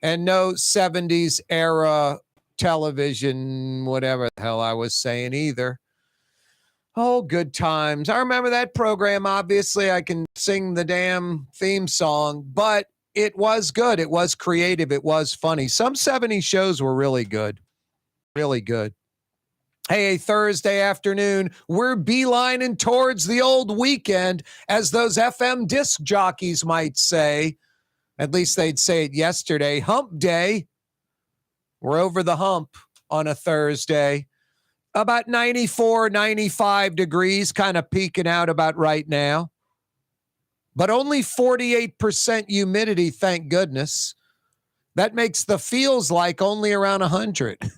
and no 70s era television, whatever the hell I was saying either. Oh, good times. I remember that program. Obviously, I can sing the damn theme song, but it was good. It was creative. It was funny. Some 70s shows were really good. Really good. Hey, Thursday afternoon, we're beelining towards the old weekend, as those FM disc jockeys might say. At least they'd say it yesterday. Hump day. We're over the hump on a Thursday. About 94, 95 degrees, kind of peaking out about right now. But only 48% humidity, thank goodness. That makes the feels like only around 100.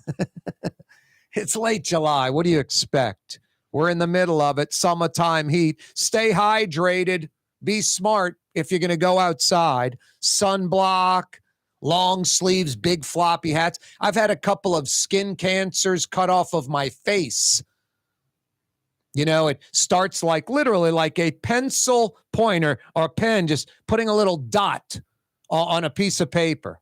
It's late July. What do you expect? We're in the middle of it. Summertime heat. Stay hydrated. Be smart if you're going to go outside. Sunblock, long sleeves, big floppy hats. I've had a couple of skin cancers cut off of my face. You know, it starts like literally like a pencil pointer or a pen, just putting a little dot on a piece of paper,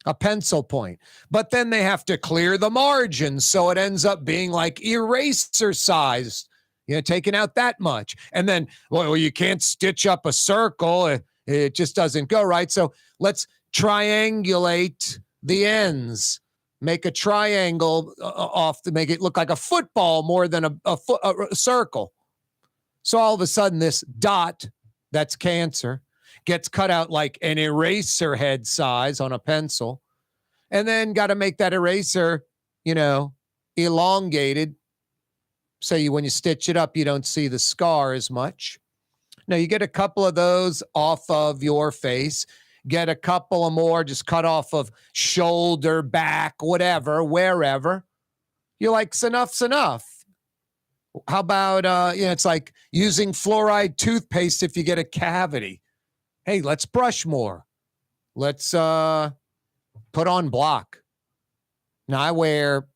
a pencil point. But then they have to clear the margins, so it ends up being like eraser sized, you know, taking out that much. And then, well, you can't stitch up a circle. It just doesn't go right. So let's triangulate the ends, make a triangle off to make it look like a football more than a circle. So all of a sudden this dot, that's cancer, gets cut out like an eraser head size on a pencil, and then got to make that eraser, you know, elongated. So when you stitch it up, you don't see the scar as much. Now you get a couple of those off of your face. Get a couple of more just cut off of shoulder, back, whatever, wherever. You're like, enough's enough. How about, it's like using fluoride toothpaste if you get a cavity. Hey, let's brush more. Let's put on block. Now, I wear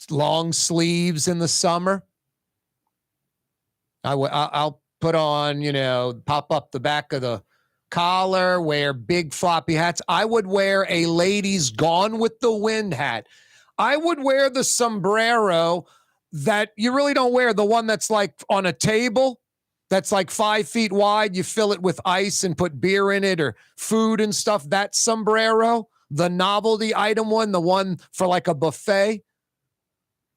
long sleeves in the summer. I'll put on, pop up the back of the collar, wear big floppy hats. I would wear a ladies Gone with the Wind hat. I would wear the sombrero that you really don't wear, the one that's like on a table, that's like 5 feet wide. You fill it with ice and put beer in it or food and stuff. That sombrero, the novelty item one, the one for like a buffet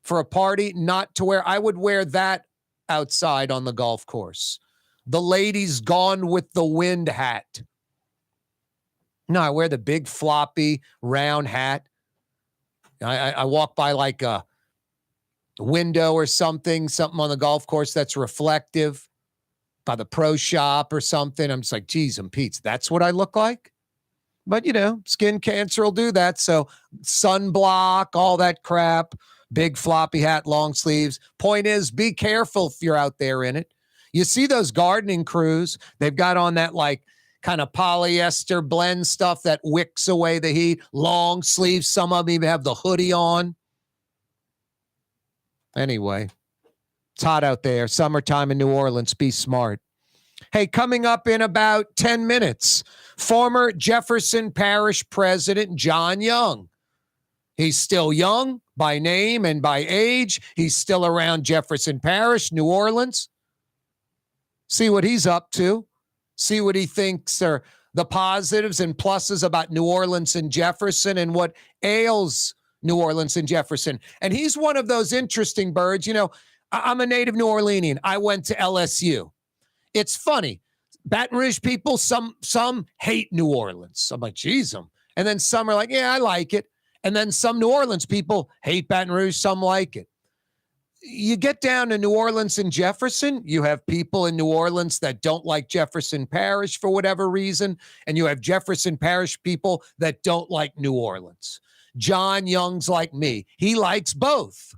for a party, not to wear. I would wear that outside on the golf course. The ladies Gone with the Wind hat. No, I wear the big floppy round hat. I walk by like a window or something on the golf course that's reflective, by the pro shop or something. I'm just like, geez and Pete's, that's what I look like? But, skin cancer will do that. So sunblock, all that crap, big floppy hat, long sleeves. Point is, be careful if you're out there in it. You see those gardening crews, they've got on that like kind of polyester blend stuff that wicks away the heat, long sleeves. Some of them even have the hoodie on. Anyway, it's hot out there. Summertime in New Orleans. Be smart. Hey, coming up in about 10 minutes, former Jefferson Parish President John Young. He's still young by name and by age. He's still around Jefferson Parish, New Orleans. See what he's up to. See what he thinks are the positives and pluses about New Orleans and Jefferson and what ails New Orleans and Jefferson. And he's one of those interesting birds. I'm a native New Orleanian. I went to LSU. It's funny. Baton Rouge people, some hate New Orleans. I'm like, geez, them. And then some are like, yeah, I like it. And then some New Orleans people hate Baton Rouge. Some like it. You get down to New Orleans and Jefferson, you have people in New Orleans that don't like Jefferson Parish for whatever reason, and you have Jefferson Parish people that don't like New Orleans. John Young's like me. He likes both.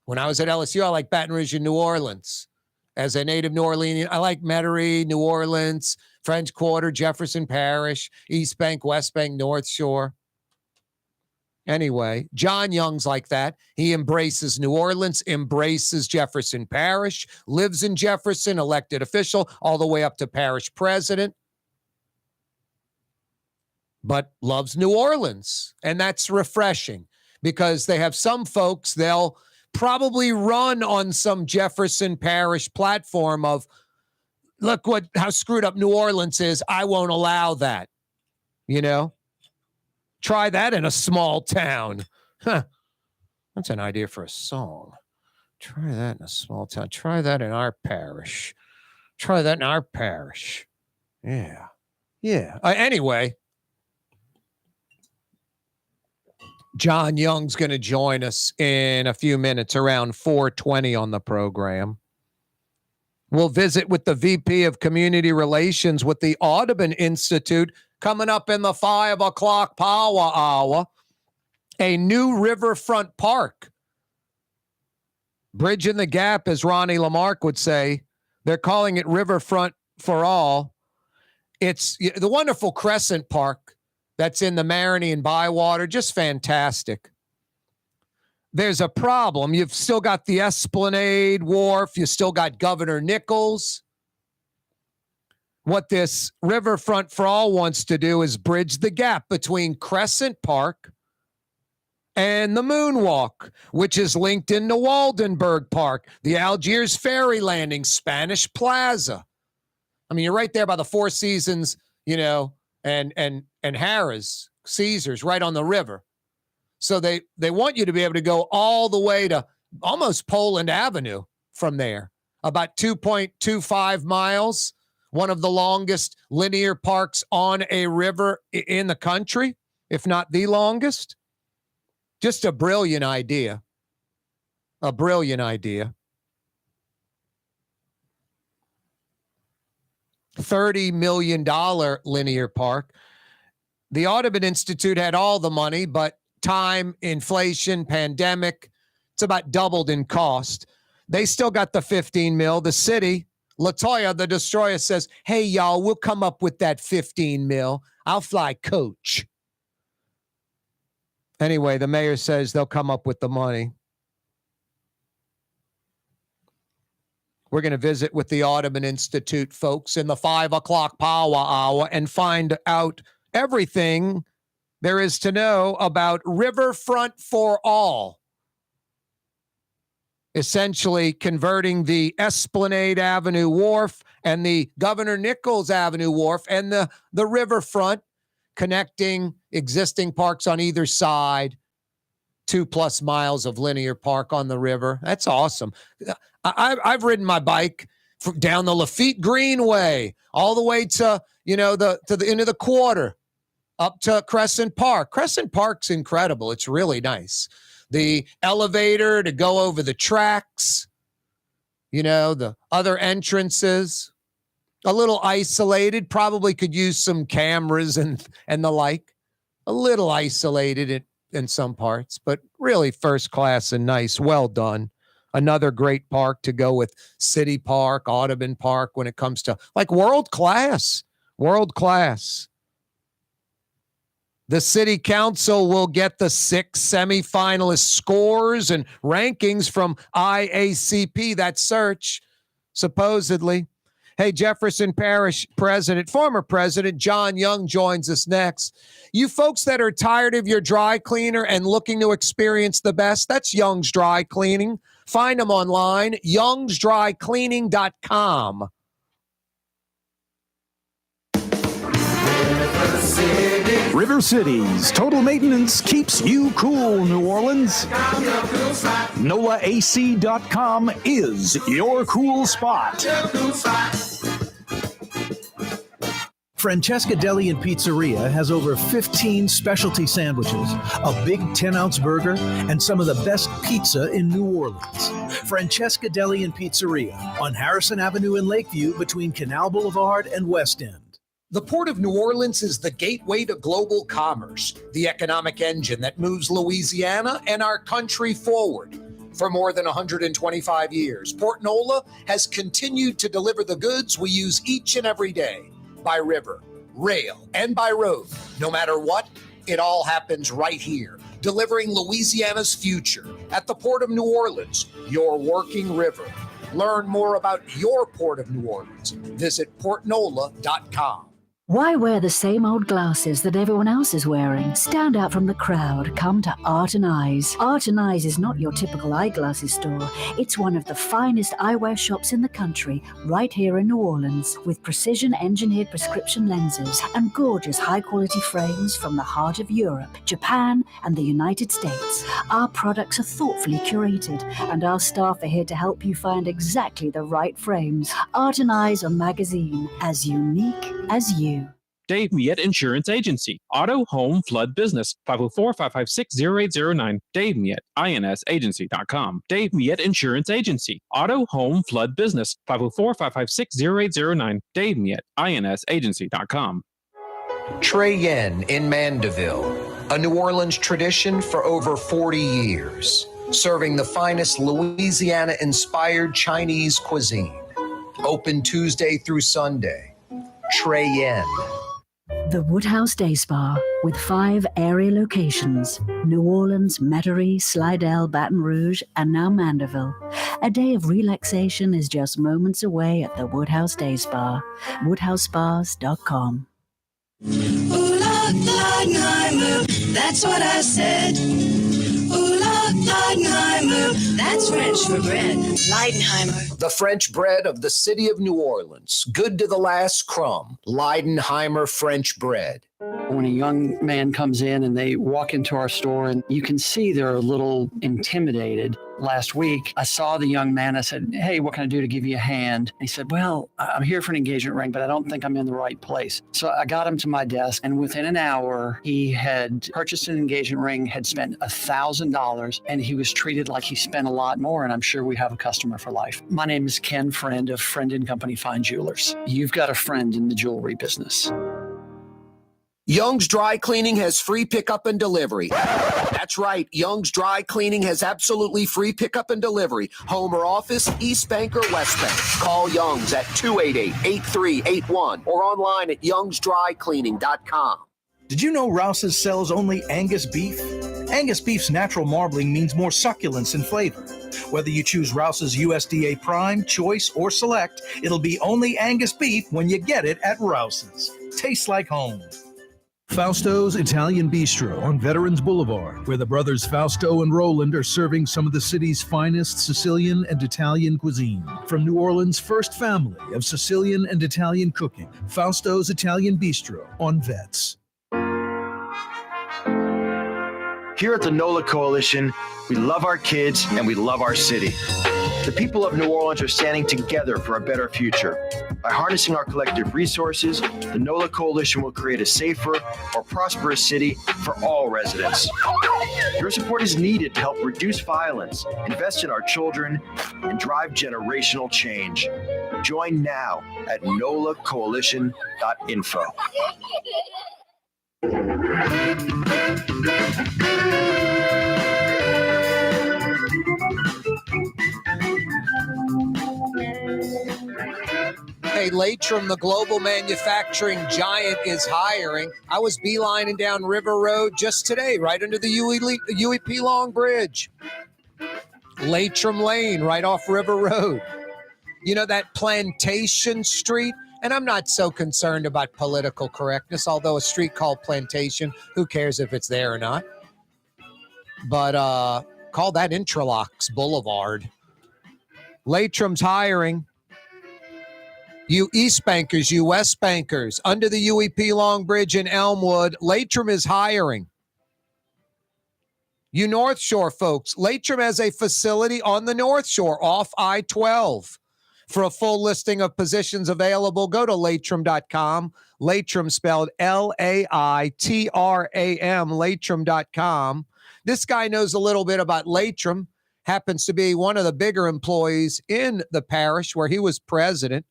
When I was at LSU, I like Baton Rouge and New Orleans. As a native New Orleanian, I like Metairie, New Orleans, French Quarter, Jefferson Parish, East Bank, West Bank, North Shore. Anyway, John Young's like that. He embraces New Orleans, embraces Jefferson Parish, lives in Jefferson, elected official, all the way up to parish president. but loves New Orleans. And that's refreshing because they have some folks, they'll probably run on some Jefferson Parish platform of, look how screwed up New Orleans is. I won't allow that. You know, try that in a small town. Huh. That's an idea for a song. Try that in a small town. Try that in our parish. Try that in our parish. Yeah. Yeah. Anyway, John Young's going to join us in a few minutes around 4:20 on the program. We'll visit with the VP of Community Relations with the Audubon Institute coming up in the 5 o'clock power hour. A new riverfront park. Bridging the gap, as Ronnie Lamarck would say. They're calling it Riverfront-For-All. It's the wonderful Crescent Park that's in the Metairie and Bywater. Just fantastic. There's a problem. You've still got the Esplanade Wharf. You still got Governor Nichols. What this Riverfront-For-All wants to do is bridge the gap between Crescent Park and the Moonwalk, which is linked into Waldenburg Park, the Algiers Ferry Landing, Spanish Plaza. I mean, you're right there by the Four Seasons, you know, and Harrah's, Caesars, right on the river. So they want you to be able to go all the way to almost Poland Avenue from there, about 2.25 miles, one of the longest linear parks on a river in the country, if not the longest. Just a brilliant idea. A brilliant idea. $30 million linear park. The Audubon Institute had all the money, but time, inflation, pandemic, it's about doubled in cost. They still got the 15 mil. The city, LaToya, the destroyer, says, hey, y'all, we'll come up with that 15 mil. I'll fly coach. Anyway, the mayor says they'll come up with the money. We're going to visit with the Audubon Institute folks in the 5 o'clock power hour and find out everything there is to know about Riverfront-For-All. Essentially converting the Esplanade Avenue Wharf and the Governor Nichols Avenue Wharf and the riverfront, connecting existing parks on either side, 2+ miles of linear park on the river. That's awesome. I've ridden my bike down the Lafitte Greenway, all the way to, you know, to the end of the quarter, up to Crescent Park. Crescent Park's incredible. It's really nice. The elevator to go over the tracks, you know, the other entrances. A little isolated, probably could use some cameras and the like. A little isolated in some parts, but really first class and nice. Well done. Another great park to go with City Park, Audubon Park when it comes to like world class. World class. The city council will get the 6 semifinalist scores and rankings from IACP, that search, supposedly. Hey, Jefferson Parish former President John Young joins us next. You folks that are tired of your dry cleaner and looking to experience the best, that's Young's Dry Cleaning. Find them online, youngsdrycleaning.com. River Cities Total Maintenance keeps you cool, New Orleans. NOLAAC.com is your cool spot. Francesca Deli and Pizzeria has over 15 specialty sandwiches, a big 10-ounce burger, and some of the best pizza in New Orleans. Francesca Deli and Pizzeria on Harrison Avenue in Lakeview between Canal Boulevard and West End. The Port of New Orleans is the gateway to global commerce, the economic engine that moves Louisiana and our country forward. For more than 125 years, Port Nola has continued to deliver the goods we use each and every day, by river, rail, and by road. No matter what, it all happens right here, delivering Louisiana's future at the Port of New Orleans, your working river. Learn more about your Port of New Orleans. Visit portnola.com. Why wear the same old glasses that everyone else is wearing? Stand out from the crowd. Come to Art and Eyes. Art and Eyes is not your typical eyeglasses store. It's one of the finest eyewear shops in the country, right here in New Orleans, with precision-engineered prescription lenses and gorgeous high-quality frames from the heart of Europe, Japan, and the United States. Our products are thoughtfully curated, and our staff are here to help you find exactly the right frames. Art and Eyes on magazine, as unique as you. Dave Miette Insurance Agency. Auto, home, flood, business. 504-556-0809. Dave Miette, INSagency.com. Dave Miette Insurance Agency. Auto, home, flood, business. 504-556-0809. Dave Miette, INSagency.com. Trey Yen in Mandeville, a New Orleans tradition for over 40 years, serving the finest Louisiana-inspired Chinese cuisine. Open Tuesday through Sunday. Trey Yen. The Woodhouse Day Spa, with 5 area locations: New Orleans, Metairie, Slidell, Baton Rouge, and now Mandeville. A day of relaxation is just moments away at the Woodhouse Day Spa. WoodhouseSpas.com. Ooh, Leidenheimer, that's what I said. Ooh, Leidenheimer, that's French for bread. Leidenheimer. The French bread of the city of New Orleans. Good to the last crumb. Leidenheimer French bread. When a young man comes in and they walk into our store and you can see they're a little intimidated. Last week, I saw the young man. I said, "Hey, what can I do to give you a hand?" And he said, "Well, I'm here for an engagement ring, but I don't think I'm in the right place." So I got him to my desk, and within an hour, he had purchased an engagement ring, had spent $1,000, and he was treated like he spent a lot more, and I'm sure we have a customer for life. My name is Ken Friend of Friend & Company Fine Jewelers. You've got a friend in the jewelry business. Young's Dry Cleaning has free pickup and delivery. That's right. Young's Dry Cleaning has absolutely free pickup and delivery. Home or office, East Bank or West Bank. Call Young's at 288-8381 or online at youngsdrycleaning.com. Did you know Rouse's sells only Angus beef? Angus beef's natural marbling means more succulence and flavor. Whether you choose Rouse's USDA Prime, Choice, or Select, it'll be only Angus beef when you get it at Rouse's. Tastes like home. Fausto's Italian Bistro on Veterans Boulevard, where the brothers Fausto and Roland are serving some of the city's finest Sicilian and Italian cuisine. From New Orleans' first family of Sicilian and Italian cooking, Fausto's Italian Bistro on Vets. Here at the NOLA Coalition, we love our kids and we love our city. The people of New Orleans are standing together for a better future. By harnessing our collective resources, the NOLA Coalition will create a safer, more prosperous city for all residents. Your support is needed to help reduce violence, invest in our children, and drive generational change. Join now at nolacoalition.info. Hey, Latrim, the global manufacturing giant, is hiring. I was beelining down River Road just today, right under the UEP Long Bridge. Latrim Lane, right off River Road. You know that Plantation Street? And I'm not so concerned about political correctness, although a street called Plantation, who cares if it's there or not? But call that Interlocks Boulevard. Latrim's hiring. You East Bankers, you West Bankers, under the UEP Long Bridge in Elmwood, Latrim is hiring. You North Shore folks, Latrim has a facility on the North Shore off I-12. For a full listing of positions available, go to Latrim.com. Latrim spelled L-A-I-T-R-A-M, Latrim.com. This guy knows a little bit about Latrim, happens to be one of the bigger employees in the parish where he was president,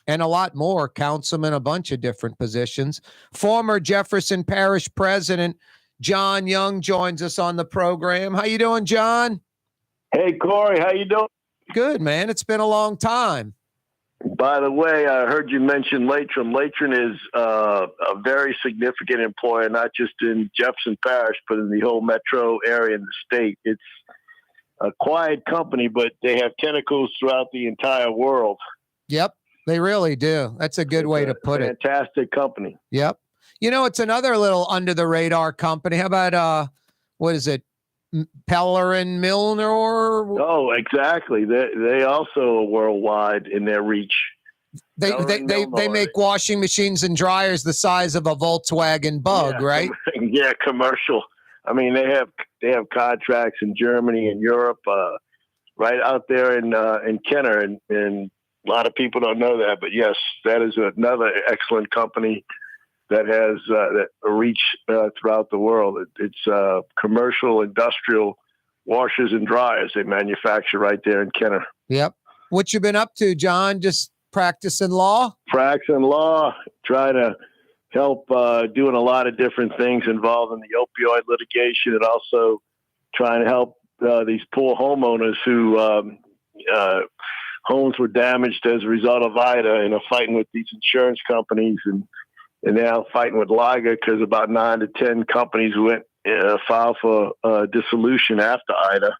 and a lot more, councilman, a bunch of different positions. Former Jefferson Parish president John Young joins us on the program. How you doing, John? Hey, Corey, how you doing? Good, man. It's been a long time. By the way, I heard you mention Latrim. Latrim is a very significant employer, not just in Jefferson Parish, but in the whole metro area in the state. It's a quiet company, but they have tentacles throughout the entire world. Yep. They really do. That's a good way to put it. Fantastic company. Yep. It's another little under the radar company. How about what is it? Peller and Milner? Oh, exactly. They also are worldwide in their reach. They make washing machines and dryers the size of a Volkswagen Bug, right? Yeah, commercial. I mean, they have contracts in Germany and Europe, right out there in Kenner, and a lot of people don't know that. But yes, that is another excellent company that has a reach throughout the world. It's commercial, industrial washers and dryers they manufacture right there in Kenner. Yep. What you been up to, John? Just practicing law? Practicing law, trying to help doing a lot of different things involved in the opioid litigation, and also trying to help these poor homeowners who homes were damaged as a result of Ida, fighting with these insurance companies and now fighting with Liga because about 9 to 10 companies went filed for dissolution after Ida.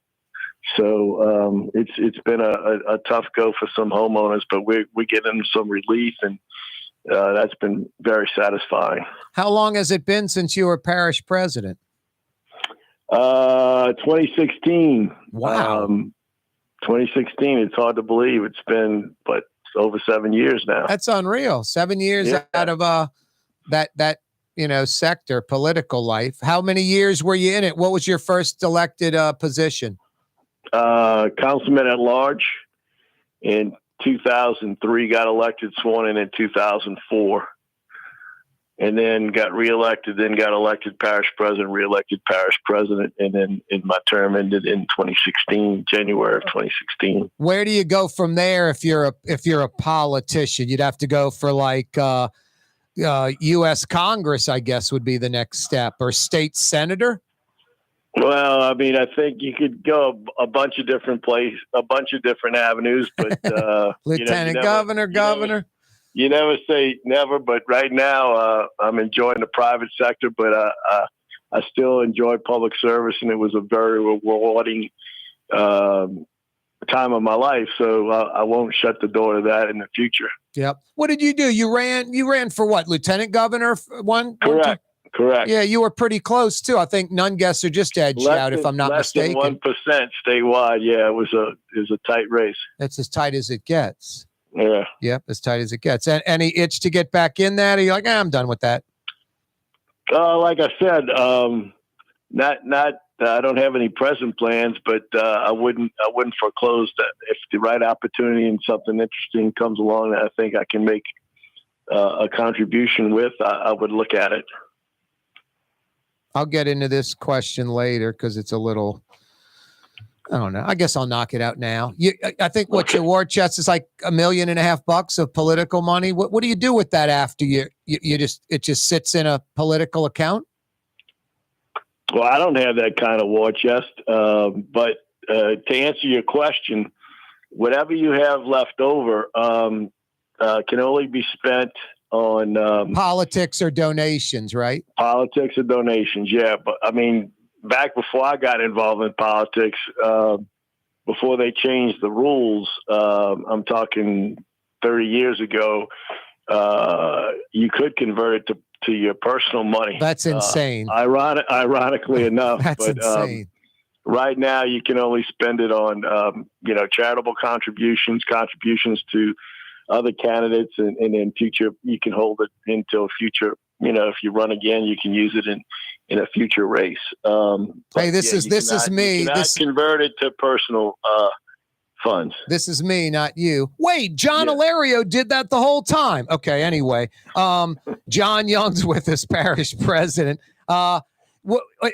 So it's been a tough go for some homeowners, but we're getting some relief, and that's been very satisfying. How long has it been since you were parish president? 2016. Wow. 2016. It's hard to believe. It's been, over 7 years now. That's unreal. 7 years out of that sector, political life. How many years were you in it? What was your first elected position? Councilman at large in 2003, got elected, sworn in 2004, and then got reelected, then got elected parish president, reelected parish president, and then my term ended in 2016, January of 2016. Where do you go from there if you're a politician? You'd have to go for U.S. Congress, I guess, would be the next step, or state senator? Well, I mean, I think you could go a bunch of different places, a bunch of different avenues, but lieutenant governor. You never say never, but right now I'm enjoying the private sector, but I still enjoy public service, and it was a very rewarding time of my life. So I won't shut the door to that in the future. Yep. What did you do? You ran for what? Lieutenant governor? Correct. Yeah, you were pretty close too. I think Nungesser just edged out, if I'm not mistaken. Less than 1% statewide. Yeah, it was a tight race. That's as tight as it gets. Yeah. Yep, as tight as it gets. And any itch to get back in that? Or you're like, I'm done with that? Like I said, not. I don't have any present plans, but I wouldn't foreclose that if the right opportunity and something interesting comes along that I think I can make a contribution with, I would look at it. I'll get into this question later because it's a little, I don't know. I guess I'll knock it out now. I think what your war chest is like $1.5 million of political money. What do you do with that after it just sits in a political account? Well, I don't have that kind of war chest, but to answer your question, whatever you have left over can only be spent on politics or donations, right? Politics or donations, yeah. But I mean, back before I got involved in politics, before they changed the rules, I'm talking 30 years ago, you could convert it to your personal money. That's insane. Ironically enough, that's insane. Right now, you can only spend it on charitable contributions to other candidates, and in future you can hold it until future. If you run again, you can use it in a future race. Hey, this is me. You cannot convert it to personal funds. This is me, not you. Wait, John Alario did that the whole time. Okay, anyway, John Young's with us, parish president.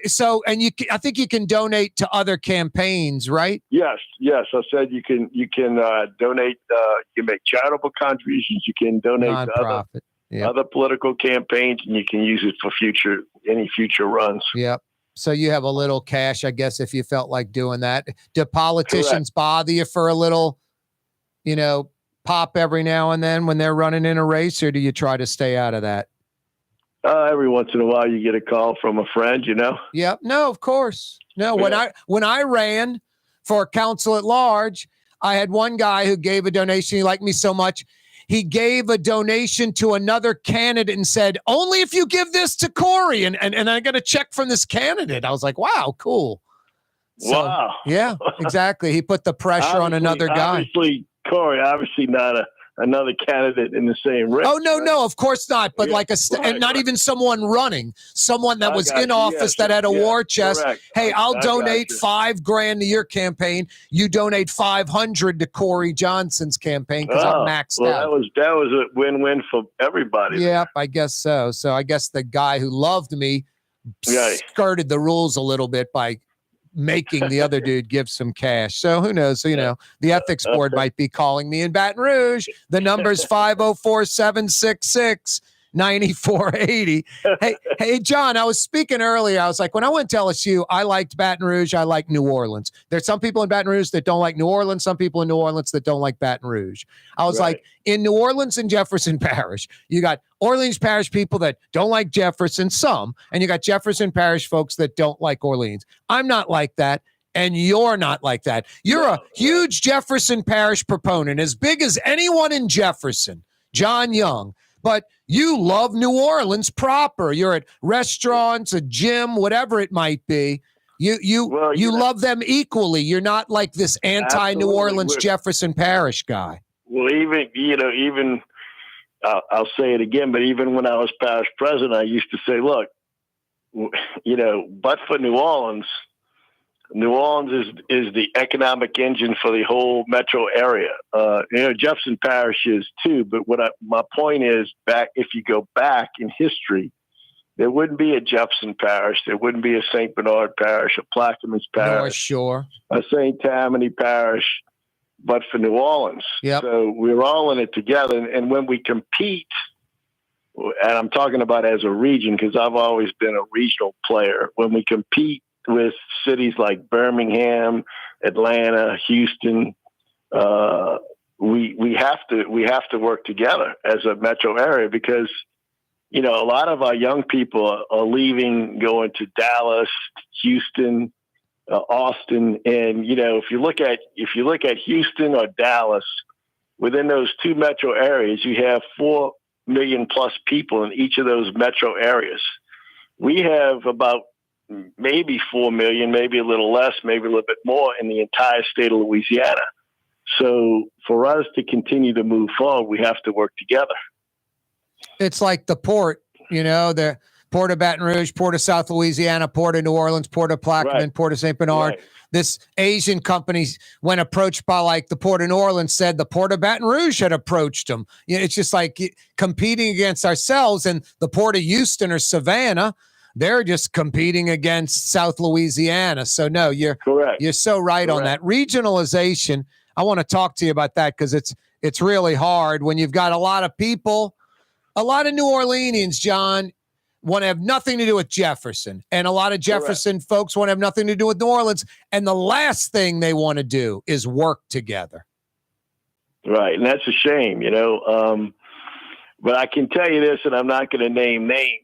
So, and I think you can donate to other campaigns, right? Yes. I said you can donate. You can make charitable contributions. You can donate nonprofit to other political campaigns, and you can use it for any future runs. Yep. So you have a little cash, I guess, if you felt like doing that. Do politicians bother you for a little, pop every now and then when they're running in a race, or do you try to stay out of that? Every once in a while, you get a call from a friend, Yep. No, of course. No, when I ran for council at large, I had one guy who gave a donation. He liked me so much. he gave a donation to another candidate and said, only if you give this to Corey. And I got a check from this candidate. I was like, wow, cool. So, wow. Yeah, exactly. He put the pressure on another guy. Obviously, Corey, not another candidate in the same race. Oh, no, of course not. But Yeah, and not even someone running, someone that was in office that had a war chest. correct. Hey, I'll I donate got you. $5,000 to your campaign. You donate $500 to Corey Johnson's campaign because I'm maxed out. That was a win-win for everybody. Yep, I guess so. So I guess the guy who loved me Right. skirted the rules a little bit by making the other dude give some cash. So who knows? So, the ethics board might be calling me in Baton Rouge. The number's 504-766-9480. Hey, John, I was speaking earlier. I was like, when I went to LSU, I liked Baton Rouge. I like New Orleans. There's some people in Baton Rouge that don't like New Orleans. Some people in New Orleans that don't like Baton Rouge. I was like, in New Orleans and Jefferson Parish, you got Orleans Parish people that don't like Jefferson, some, and you got Jefferson Parish folks that don't like Orleans. I'm not like that, and you're not like that. You're a huge Jefferson Parish proponent, as big as anyone in Jefferson, John Young, but you love New Orleans proper. You're at restaurants, a gym, whatever it might be. You love them equally. You're not like this anti-New Orleans Jefferson Parish guy. Well, I'll say it again, but even when I was parish president, I used to say, look, but for New Orleans is the economic engine for the whole metro area. Jefferson Parish is too, but my point is, if you go back in history, there wouldn't be a Jefferson Parish, there wouldn't be a St. Bernard Parish, a Plaquemines Parish, a St. Tammany Parish, but for New Orleans. Yep. So we're all in it together. And when we compete, and I'm talking about as a region, because I've always been a regional player, when we compete with cities like Birmingham, Atlanta, Houston, we have to work together as a metro area, because a lot of our young people are leaving, going to Dallas, Houston, Austin, and if you look at Houston or Dallas, within those two metro areas, you have 4 million plus people in each of those metro areas. We have about maybe 4 million, maybe a little less, maybe a little bit more in the entire state of Louisiana. So for us to continue to move forward, we have to work together. It's like the port, the Port of Baton Rouge, Port of South Louisiana, Port of New Orleans, Port of Plaquemine, Port of St. Bernard. Right. This Asian company, when approached by the Port of New Orleans, said the Port of Baton Rouge had approached them. It's just like competing against ourselves, and the Port of Houston or Savannah, they're just competing against South Louisiana. So no, you're correct. You're so right on that. Regionalization, I want to talk to you about that, because it's really hard when you've got a lot of people, a lot of New Orleanians, John, want to have nothing to do with Jefferson. And a lot of Jefferson folks want to have nothing to do with New Orleans. And the last thing they want to do is work together. Right. And that's a shame, but I can tell you this, and I'm not going to name names.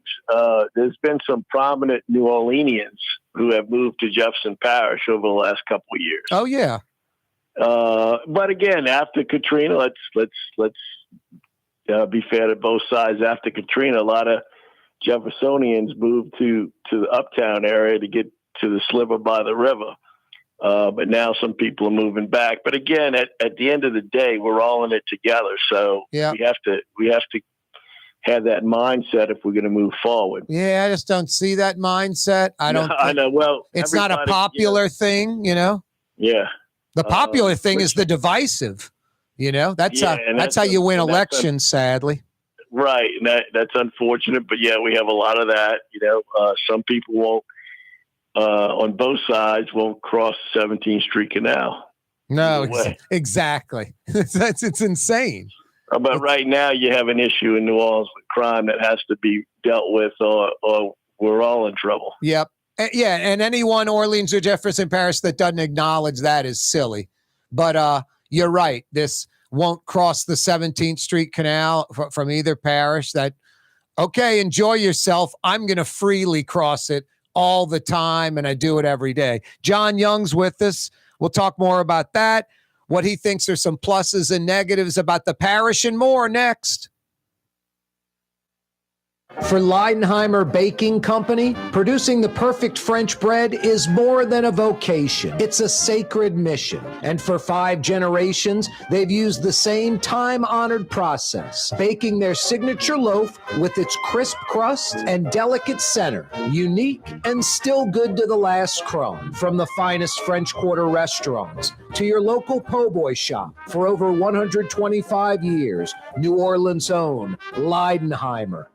There's been some prominent New Orleanians who have moved to Jefferson Parish over the last couple of years. Oh yeah. But again, after Katrina, let's be fair to both sides. After Katrina, a lot of Jeffersonians moved to the uptown area to get to the sliver by the river. But now some people are moving back. But again, at the end of the day, we're all in it together. So we have to have that mindset if we're going to move forward. Yeah, I just don't see that mindset. I know. Well, it's not a popular thing, Yeah. The popular thing is the divisive. That's how you win elections, sadly. Right. And that's unfortunate. But yeah, we have a lot of that. Some people won't, on both sides, won't cross 17th Street Canal. No, exactly. It's insane. But right now you have an issue in New Orleans with crime that has to be dealt with, or we're all in trouble. Yep. Yeah, and anyone Orleans or Jefferson Parish that doesn't acknowledge that is silly. But you're right. This won't cross the 17th Street Canal from either parish. Okay, enjoy yourself. I'm going to freely cross it all the time, and I do it every day. John Young's with us. We'll talk more about that. what he thinks are some pluses and negatives about the parish and more next. For Leidenheimer Baking Company, producing the perfect French bread is more than a vocation. It's a sacred mission. And for 5 generations, they've used the same time-honored process, baking their signature loaf with its crisp crust and delicate center, unique and still good to the last crumb. From the finest French Quarter restaurants to your local po' boy shop, for over 125 years, New Orleans' own Leidenheimer.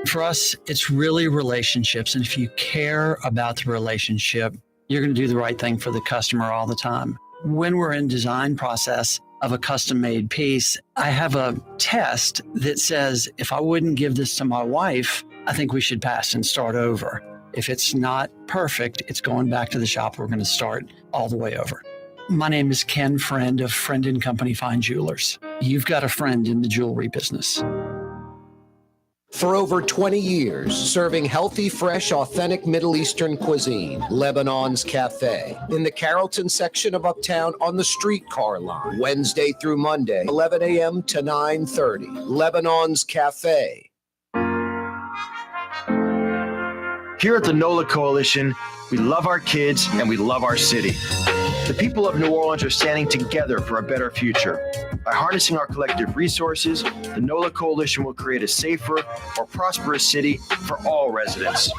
For us, it's really relationships. And if you care about the relationship, you're going to do the right thing for the customer all the time. When we're in design process of a custom-made piece, I have a test that says, if I wouldn't give this to my wife, I think we should pass and start over. If it's not perfect, it's going back to the shop. We're going to start all the way over. My name is Ken Friend of Friend & Company Fine Jewelers. You've got a friend in the jewelry business. For over 20 years, serving healthy, fresh, authentic Middle Eastern cuisine, Lebanon's Cafe, in the Carrollton section of Uptown on the streetcar line, Wednesday through Monday, 11 a.m. to 9:30. Lebanon's Cafe. Here at the NOLA Coalition, we love our kids and we love our city. The people of New Orleans are standing together for a better future. By harnessing our collective resources, the NOLA Coalition will create a safer, more prosperous city for all residents.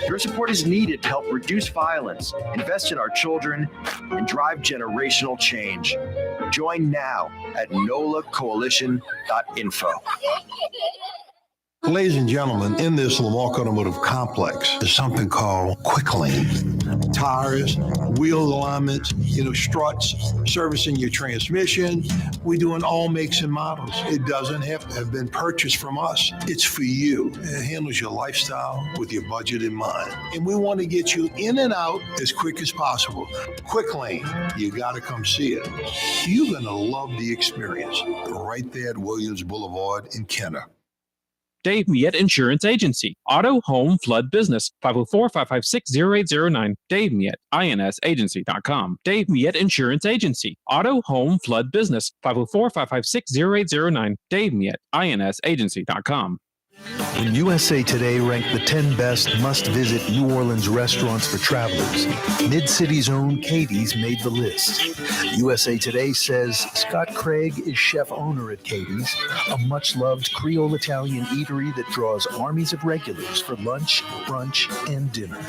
Your support is needed to help reduce violence, invest in our children, and drive generational change. Join now at nolacoalition.info. Ladies and gentlemen, in this Lamarck Automotive Complex is something called Quick Lane. Tires, wheel alignments, struts, servicing your transmission. We do in all makes and models. It doesn't have to have been purchased from us. It's for you. It handles your lifestyle with your budget in mind. And we want to get you in and out as quick as possible. Quick Lane, you got to come see it. You're going to love the experience right there at Williams Boulevard in Kenner. Dave Miette Insurance Agency. Auto, home, flood, business. 504-556-0809. Dave Miette, INSagency.com. Dave Miette Insurance Agency. Auto, home, flood, business. 504-556-0809. Dave Miette, INSagency.com. When USA Today ranked the 10 best must-visit New Orleans restaurants for travelers, Mid-City's own Katie's made the list. USA Today says Scott Craig is chef-owner at Katie's, a much-loved Creole Italian eatery that draws armies of regulars for lunch, brunch, and dinner.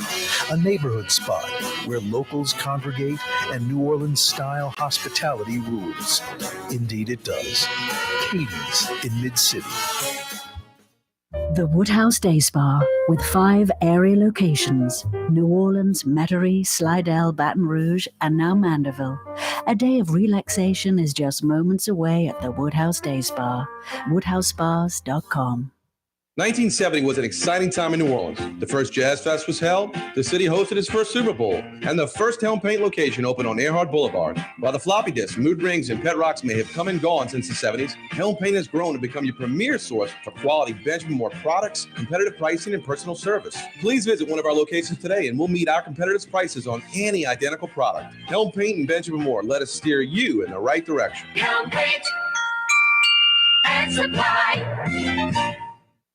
A neighborhood spot where locals congregate and New Orleans-style hospitality rules. Indeed it does. Katie's in Mid-City. The Woodhouse Day Spa, with 5 area locations, New Orleans, Metairie, Slidell, Baton Rouge, and now Mandeville. A day of relaxation is just moments away at the Woodhouse Day Spa, woodhousespas.com. 1970 was an exciting time in New Orleans. The first Jazz Fest was held, the city hosted its first Super Bowl, and the first Helm Paint location opened on Earhart Boulevard. While the floppy disks, mood rings, and pet rocks may have come and gone since the 70s, Helm Paint has grown to become your premier source for quality Benjamin Moore products, competitive pricing, and personal service. Please visit one of our locations today and we'll meet our competitors' prices on any identical product. Helm Paint and Benjamin Moore, let us steer you in the right direction. Helm Paint and Supply.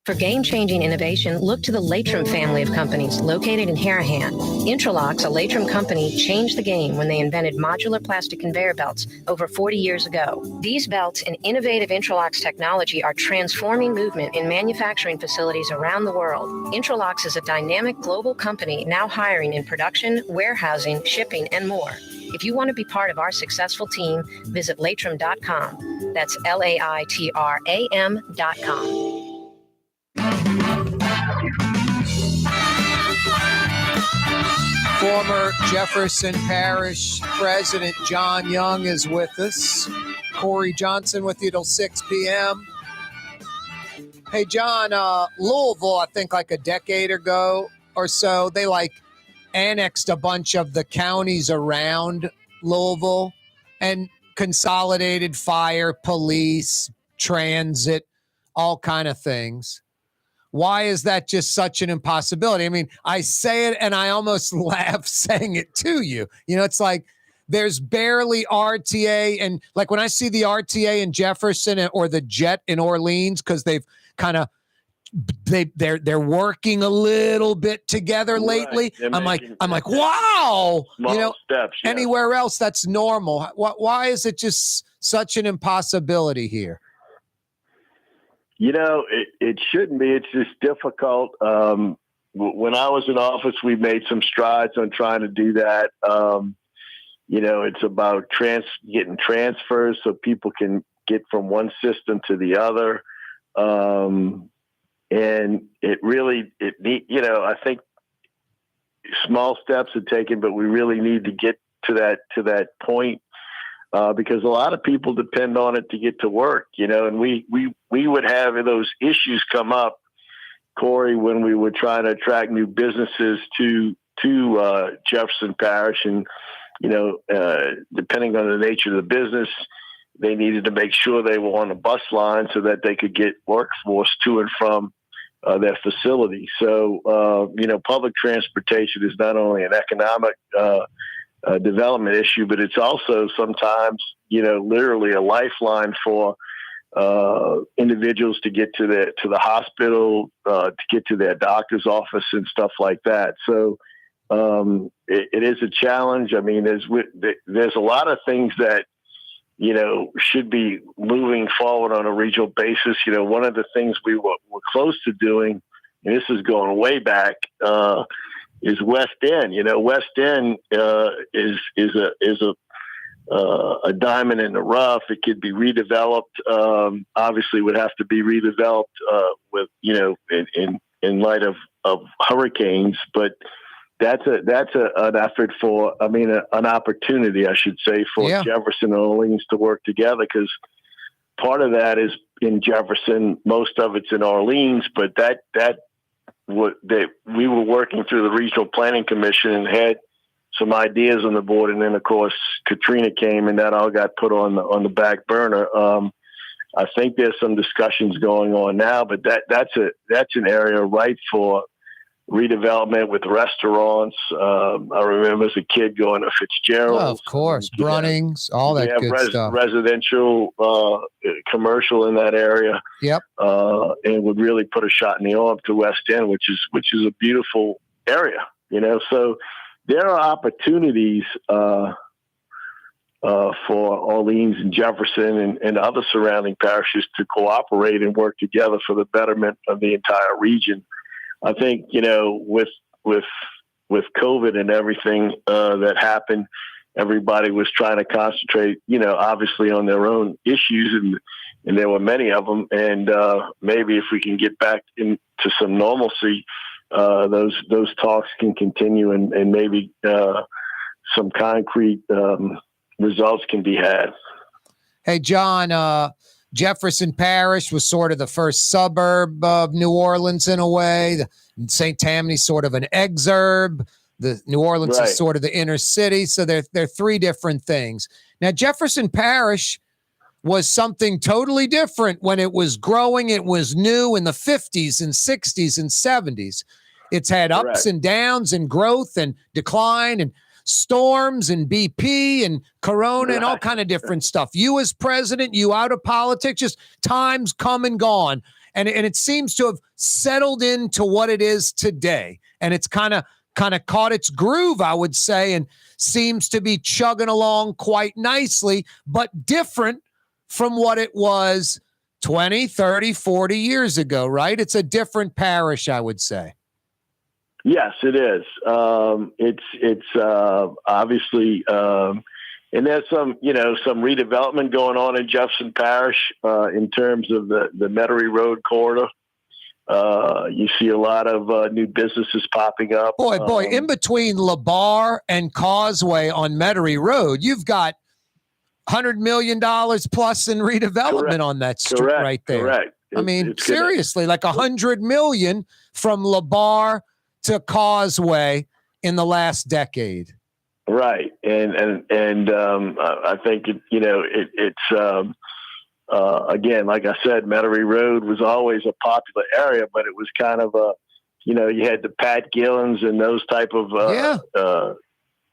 For game-changing innovation, look to the Latrim family of companies located in Harahan. Intralocks, a Latrim company, changed the game when they invented modular plastic conveyor belts over 40 years ago. These belts and innovative Intralocks technology are transforming movement in manufacturing facilities around the world. Intralocks is a dynamic global company now hiring in production, warehousing, shipping, and more. If you want to be part of our successful team, visit Latrim.com. That's LAITRAM.com. Former Jefferson Parish President John Young is with us. Corey Johnson with you till 6 p.m. Hey, John, Louisville, I think like a decade ago or so, they annexed a bunch of the counties around Louisville and consolidated fire, police, transit, all kind of things. Why is that just such an impossibility? I mean, I say it and I almost laugh saying it to you. It's like there's barely RTA. And like when I see the RTA in Jefferson or the Jet in Orleans, because they've kind of they're working a little bit together lately. I'm like, wow, steps, yes. Anywhere else that's normal. Why is it just such an impossibility here? It shouldn't be. It's just difficult. When I was in office, we made some strides on trying to do that. It's about getting transfers so people can get from one system to the other. And I think small steps are taken, but we really need to get to that point because a lot of people depend on it to get to work, and we would have those issues come up, Corey, when we were trying to attract new businesses to Jefferson Parish, and depending on the nature of the business, they needed to make sure they were on a bus line so that they could get workforce to and from their facility. So, public transportation is not only an economic development issue, but it's also sometimes, literally a lifeline for individuals to get to the hospital, to get to their doctor's office and stuff like that. So it is a challenge. I mean, there's a lot of things that should be moving forward on a regional basis. One of the things we were close to doing, and this is going way back, is West End. West End is a diamond in the rough. It could be redeveloped. Obviously, would have to be redeveloped with in light of hurricanes, but that's an effort an opportunity, I should say, for Jefferson and Orleans to work together, because part of that is in Jefferson, most of it's in Orleans, but we were working through the Regional Planning Commission and had some ideas on the board, and then of course Katrina came and that all got put on the back burner. I think there's some discussions going on now, but that's an area ripe for redevelopment with restaurants. I remember as a kid going to Fitzgerald's. Oh, of course, Brunnings, all that good stuff. Residential, commercial in that area. Yep. And would really put a shot in the arm to West End, which is a beautiful area. So there are opportunities for Orleans and Jefferson and other surrounding parishes to cooperate and work together for the betterment of the entire region. I think, with COVID and everything that happened, everybody was trying to concentrate, obviously on their own issues, and there were many of them. And maybe if we can get back into some normalcy, those talks can continue, and maybe some concrete results can be had. Hey, John, Jefferson Parish was sort of the first suburb of New Orleans in a way. St. Tammany's sort of an exurb. The New Orleans is sort of the inner city. So they're three different things. Now, Jefferson Parish was something totally different when it was growing. It was new in the 50s and 60s and 70s. It's had ups and downs and growth and decline and storms and BP and Corona and all kind of different stuff. You as president, you out of politics, just times come and gone. And it seems to have settled into what it is today. And it's kind of caught its groove, I would say, and seems to be chugging along quite nicely, but different from what it was 20, 30, 40 years ago, right? It's a different parish, I would say. Yes, it is. It's obviously, and there's some redevelopment going on in Jefferson Parish in terms of the Metairie Road corridor. You see a lot of new businesses popping up. Boy, in between LeBar and Causeway on Metairie Road, you've got $100 million plus in redevelopment on that street right there. Correct. I mean, seriously, like $100 million from LeBar to Causeway in the last decade. Right. And I think, it's again, like I said, Metairie Road was always a popular area, but it was kind of you had the Pat Gillens and those type of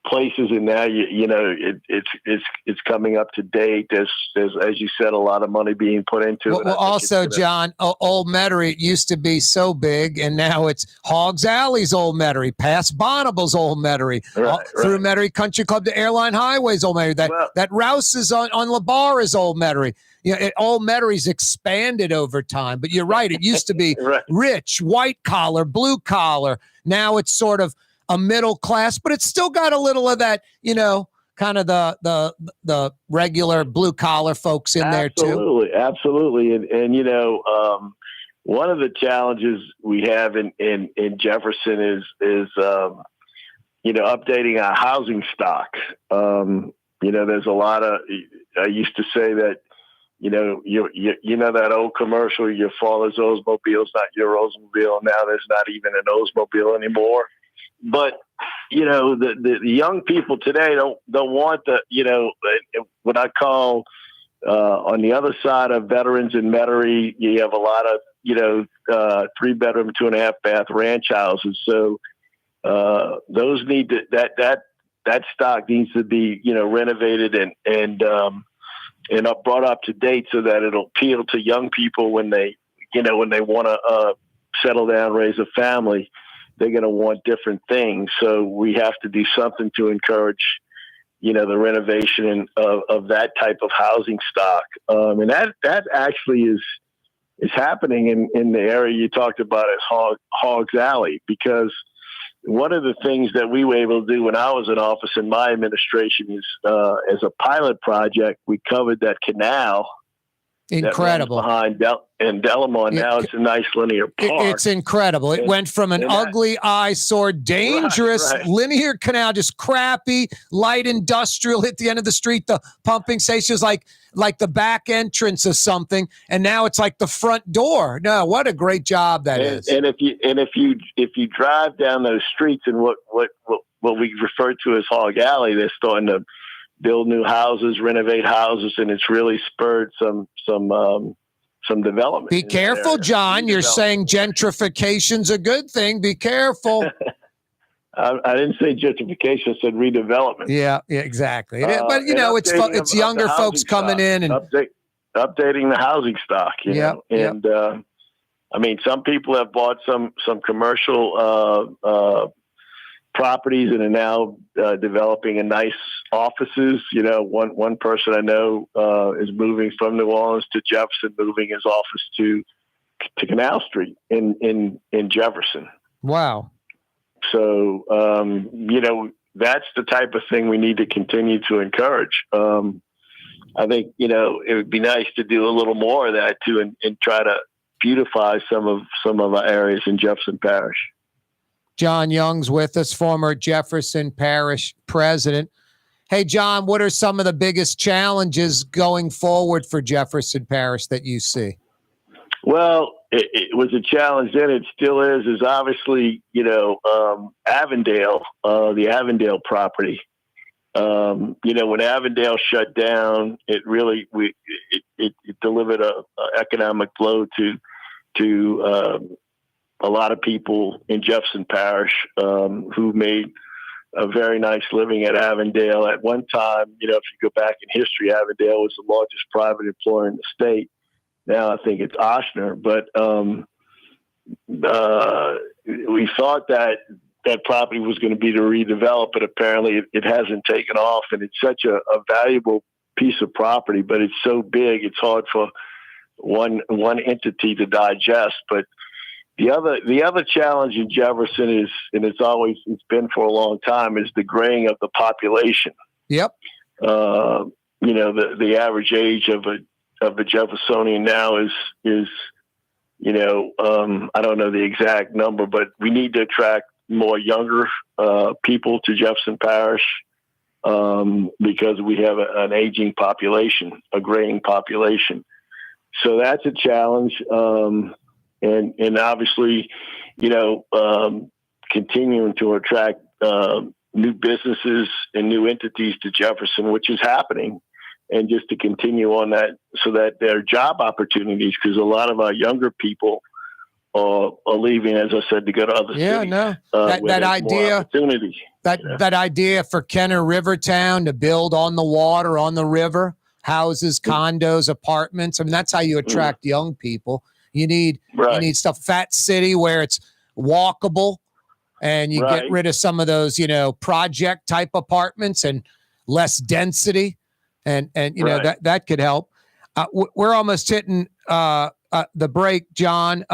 places, and now it's coming up to date. There's as you said, a lot of money being put into it. Well, also, John, Old Metairie used to be so big, and now it's Hogs Alley's Old Metairie, past Bonnabel's Old Metairie, through Metairie Country Club to Airline Highway's Old Metairie. That Rouse's on LeBar is Old Metairie. Old Metairie's expanded over time, but you're right. It used to be rich, white collar, blue collar. Now it's sort of a middle class, but it's still got a little of that, kind of the regular blue collar folks in there too. Absolutely. And one of the challenges we have in Jefferson is updating our housing stock. There's a lot of, I used to say that, that old commercial, your father's Oldsmobile's not your Oldsmobile. Now there's not even an Oldsmobile anymore. But, the young people today don't want what I call, on the other side of Veterans and Metairie, you have a lot of, 3-bedroom, 2.5-bath ranch houses. So, those need to, that stock needs to be, renovated and brought up to date so that it'll appeal to young people when they want to settle down, raise a family. They're going to want different things. So we have to do something to encourage, the renovation of that type of housing stock. And that actually is happening in the area you talked about as Hogs Alley, because one of the things that we were able to do when I was in office in my administration is, as a pilot project, we covered that canal. Incredible. Behind Delamont. Now it's a nice linear park. It's incredible. It went from an ugly eyesore, dangerous linear canal, just crappy, light industrial at the end of the street. The pumping station is like the back entrance of something, and now it's like the front door. No, what a great job that is. And if you drive down those streets and what we refer to as Hog Alley, they're starting to build new houses, renovate houses, and it's really spurred some development. Be careful, John. You're saying gentrification's a good thing. Be careful. I didn't say gentrification. I said redevelopment. Yeah, exactly. But it's younger folks coming in and updating the housing stock. Some people have bought some commercial properties and are now developing a nice offices. One person I know is moving from New Orleans to Jefferson, moving his office to Canal Street in Jefferson. Wow. So, that's the type of thing we need to continue to encourage. I think, it would be nice to do a little more of that too, and try to beautify some of our areas in Jefferson Parish. John Young's with us, former Jefferson Parish president. Hey, John, what are some of the biggest challenges going forward for Jefferson Parish that you see? Well, it was a challenge then. It still is obviously, Avondale, the Avondale property. When Avondale shut down, it really, it delivered a economic blow to a lot of people in Jefferson Parish who made a very nice living at Avondale. At one time, if you go back in history, Avondale was the largest private employer in the state. Now I think it's Ochsner, but we thought that property was going to be redeveloped, but apparently it hasn't taken off, and it's such a valuable piece of property, but it's so big, it's hard for one entity to digest. But the other challenge in Jefferson is, and it's been for a long time, is the graying of the population. Yep. The average age of a Jeffersonian now is I don't know the exact number, but we need to attract more younger people to Jefferson Parish because we have an aging population, a graying population. So that's a challenge. And obviously, continuing to attract new businesses and new entities to Jefferson, which is happening, and just to continue on that so that there are job opportunities, because a lot of our younger people leaving, as I said, to go to other cities. No, where that there's more idea, opportunity. that idea for Kenner Rivertown to build on the water, on the river, houses, condos, apartments. I mean, that's how you attract young people. You need stuff. Fat City where it's walkable, and you get rid of some of those, project type apartments and less density, and that could help. We're almost hitting the break, John.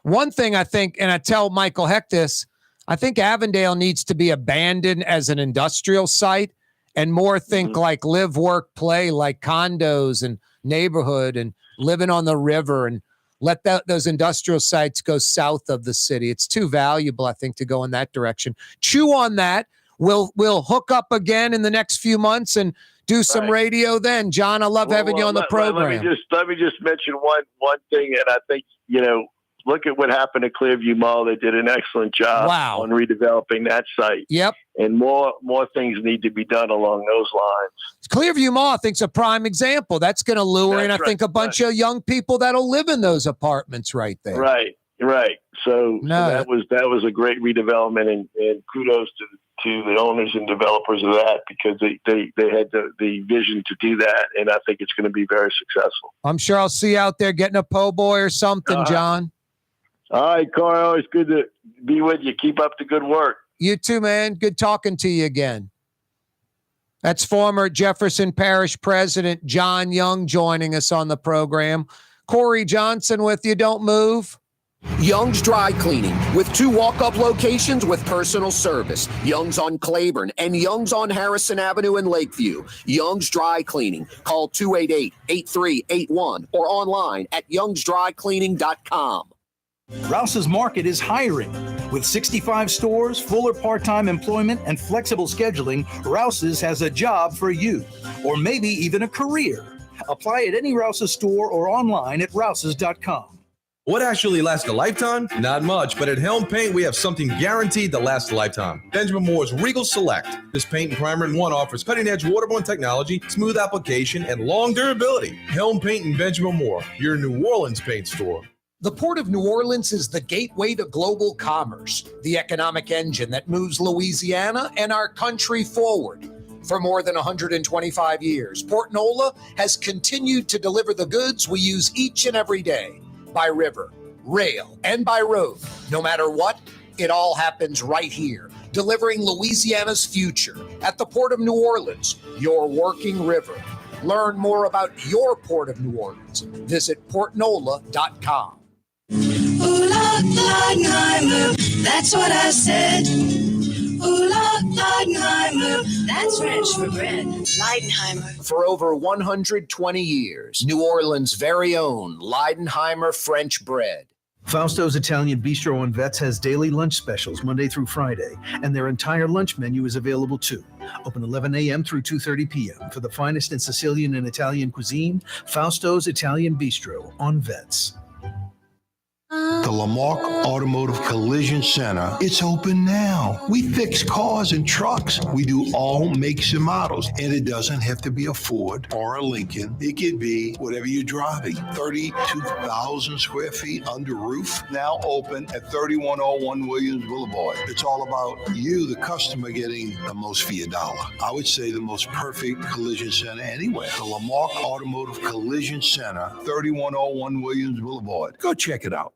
One thing I think, and I tell Michael Heck this, I think Avondale needs to be abandoned as an industrial site and more think like live, work, play, like condos and neighborhood and living on the river, and let those industrial sites go south of the city. It's too valuable, I think, to go in that direction. Chew on that. We'll hook up again in the next few months and do some radio then. John, I love having you on the program. Let me just mention one thing, and I think, look at what happened at Clearview Mall. They did an excellent job on redeveloping that site. Yep. And more things need to be done along those lines. Clearview Mall, I think, is a prime example. That's going to lure in, I think, a bunch of young people that'll live in those apartments right there. Right. So that was a great redevelopment, and kudos to the owners and developers of that, because they had the vision to do that, and I think it's going to be very successful. I'm sure I'll see you out there getting a po' boy or something, John. All right, Kaare, always good to be with you. Keep up the good work. You too, man. Good talking to you again. That's former Jefferson Parish President John Young joining us on the program. Corey Johnson with you. Don't move. Young's Dry Cleaning, with 2 walk-up locations with personal service. Young's on Claiborne and Young's on Harrison Avenue in Lakeview. Young's Dry Cleaning. Call 288-8381 or online at youngsdrycleaning.com. Rouse's Market is hiring. With 65 stores, full or part-time employment, and flexible scheduling, Rouse's has a job for you, or maybe even a career. Apply at any Rouse's store or online at rouses.com. What actually lasts a lifetime? Not much, but at Helm Paint, we have something guaranteed to last a lifetime. Benjamin Moore's Regal Select. This paint and primer in one offers cutting-edge waterborne technology, smooth application, and long durability. Helm Paint and Benjamin Moore, your New Orleans paint store. The Port of New Orleans is the gateway to global commerce, the economic engine that moves Louisiana and our country forward. For more than 125 years, Port Nola has continued to deliver the goods we use each and every day, by river, rail, and by road. No matter what, it all happens right here, delivering Louisiana's future at the Port of New Orleans, your working river. Learn more about your Port of New Orleans. Visit portnola.com. Ooh, Leidenheimer, that's what I said. Ooh, Leidenheimer, that's French for bread. Leidenheimer. For over 120 years, New Orleans' very own Leidenheimer French bread. Fausto's Italian Bistro on Vets has daily lunch specials Monday through Friday, and their entire lunch menu is available too. Open 11 a.m. through 2:30 p.m. For the finest in Sicilian and Italian cuisine, Fausto's Italian Bistro on Vets. The Lamarck Automotive Collision Center, it's open now. We fix cars and trucks. We do all makes and models. And it doesn't have to be a Ford or a Lincoln. It could be whatever you're driving. 32,000 square feet under roof. Now open at 3101 Williams Boulevard. It's all about you, the customer, getting the most for your dollar. I would say the most perfect collision center anywhere. The Lamarck Automotive Collision Center, 3101 Williams Boulevard. Go check it out.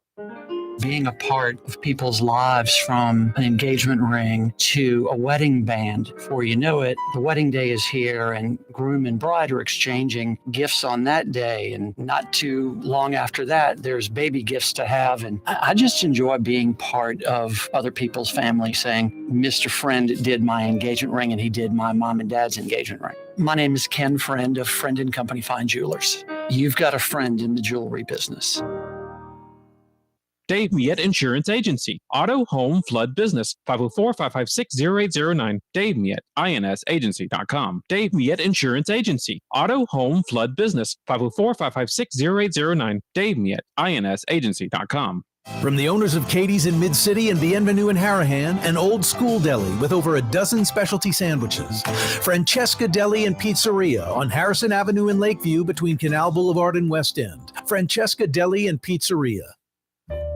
Being a part of people's lives, from an engagement ring to a wedding band. Before you know it, the wedding day is here, and groom and bride are exchanging gifts on that day. And not too long after that, there's baby gifts to have. And I just enjoy being part of other people's family, saying, Mr. Friend did my engagement ring and he did my mom and dad's engagement ring. My name is Ken Friend of Friend & Company Fine Jewelers. You've got a friend in the jewelry business. Dave Miette Insurance Agency. Auto, home, flood, business. 504-556-0809. Dave Miette, INSagency.com. Dave Miette Insurance Agency. Auto, home, flood, business. 504-556-0809. Dave Miette, INSagency.com. From the owners of Katie's in Mid-City and Bienvenue in Harahan, an old school deli with over a dozen specialty sandwiches. Francesca Deli and Pizzeria on Harrison Avenue in Lakeview between Canal Boulevard and West End. Francesca Deli and Pizzeria.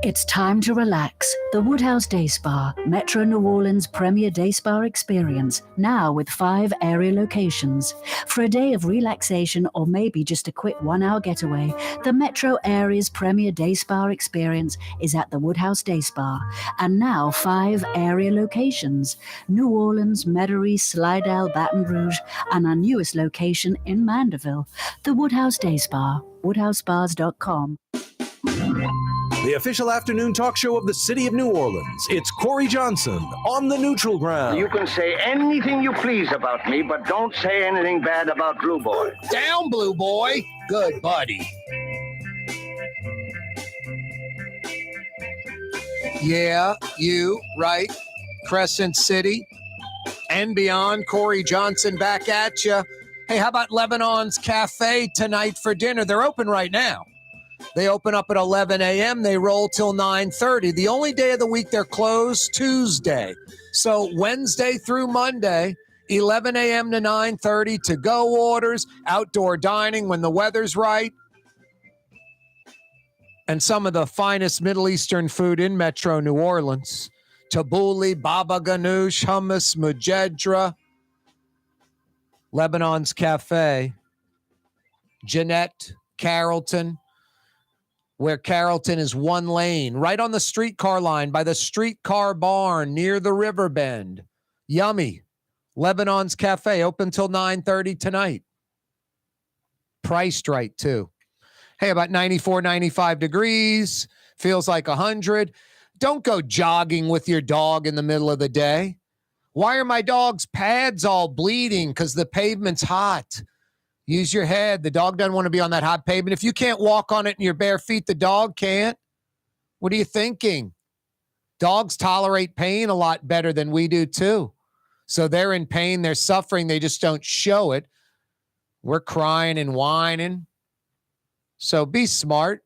It's time to relax. The Woodhouse Day Spa, Metro New Orleans' premier day spa experience, now with 5 area locations. For a day of relaxation or maybe just a quick 1-hour getaway, the Metro area's premier day spa experience is at the Woodhouse Day Spa, and now 5 area locations: New Orleans, Metairie, Slidell, Baton Rouge, and our newest location in Mandeville. The Woodhouse Day Spa, woodhousespas.com. The official afternoon talk show of the city of New Orleans. It's Corey Johnson on the neutral ground. You can say anything you please about me, but don't say anything bad about Blue Boy. Down, Blue Boy. Good buddy. Yeah, you, right. Crescent City and beyond. Corey Johnson back at you. Hey, how about Lebanon's Cafe tonight for dinner? They're open right now. They open up at 11 a.m. They roll till 9:30. The only day of the week they're closed, Tuesday. So Wednesday through Monday, 11 a.m. to 9:30, to-go orders, outdoor dining when the weather's right. And some of the finest Middle Eastern food in Metro New Orleans. Tabbouleh, baba ganoush, hummus, mujedra. Lebanon's Cafe. Jeanette, Carrollton, where Carrollton is one lane, right on the streetcar line by the streetcar barn near the river bend. Yummy. Lebanon's Cafe, open till 9:30 tonight. Priced right, too. Hey, about 94, 95 degrees. Feels like 100. Don't go jogging with your dog in the middle of the day. Why are my dog's pads all bleeding? Because the pavement's hot. Use your head. The dog doesn't want to be on that hot pavement. If you can't walk on it in your bare feet, the dog can't. What are you thinking? Dogs tolerate pain a lot better than we do, too. So they're in pain. They're suffering. They just don't show it. We're crying and whining. So be smart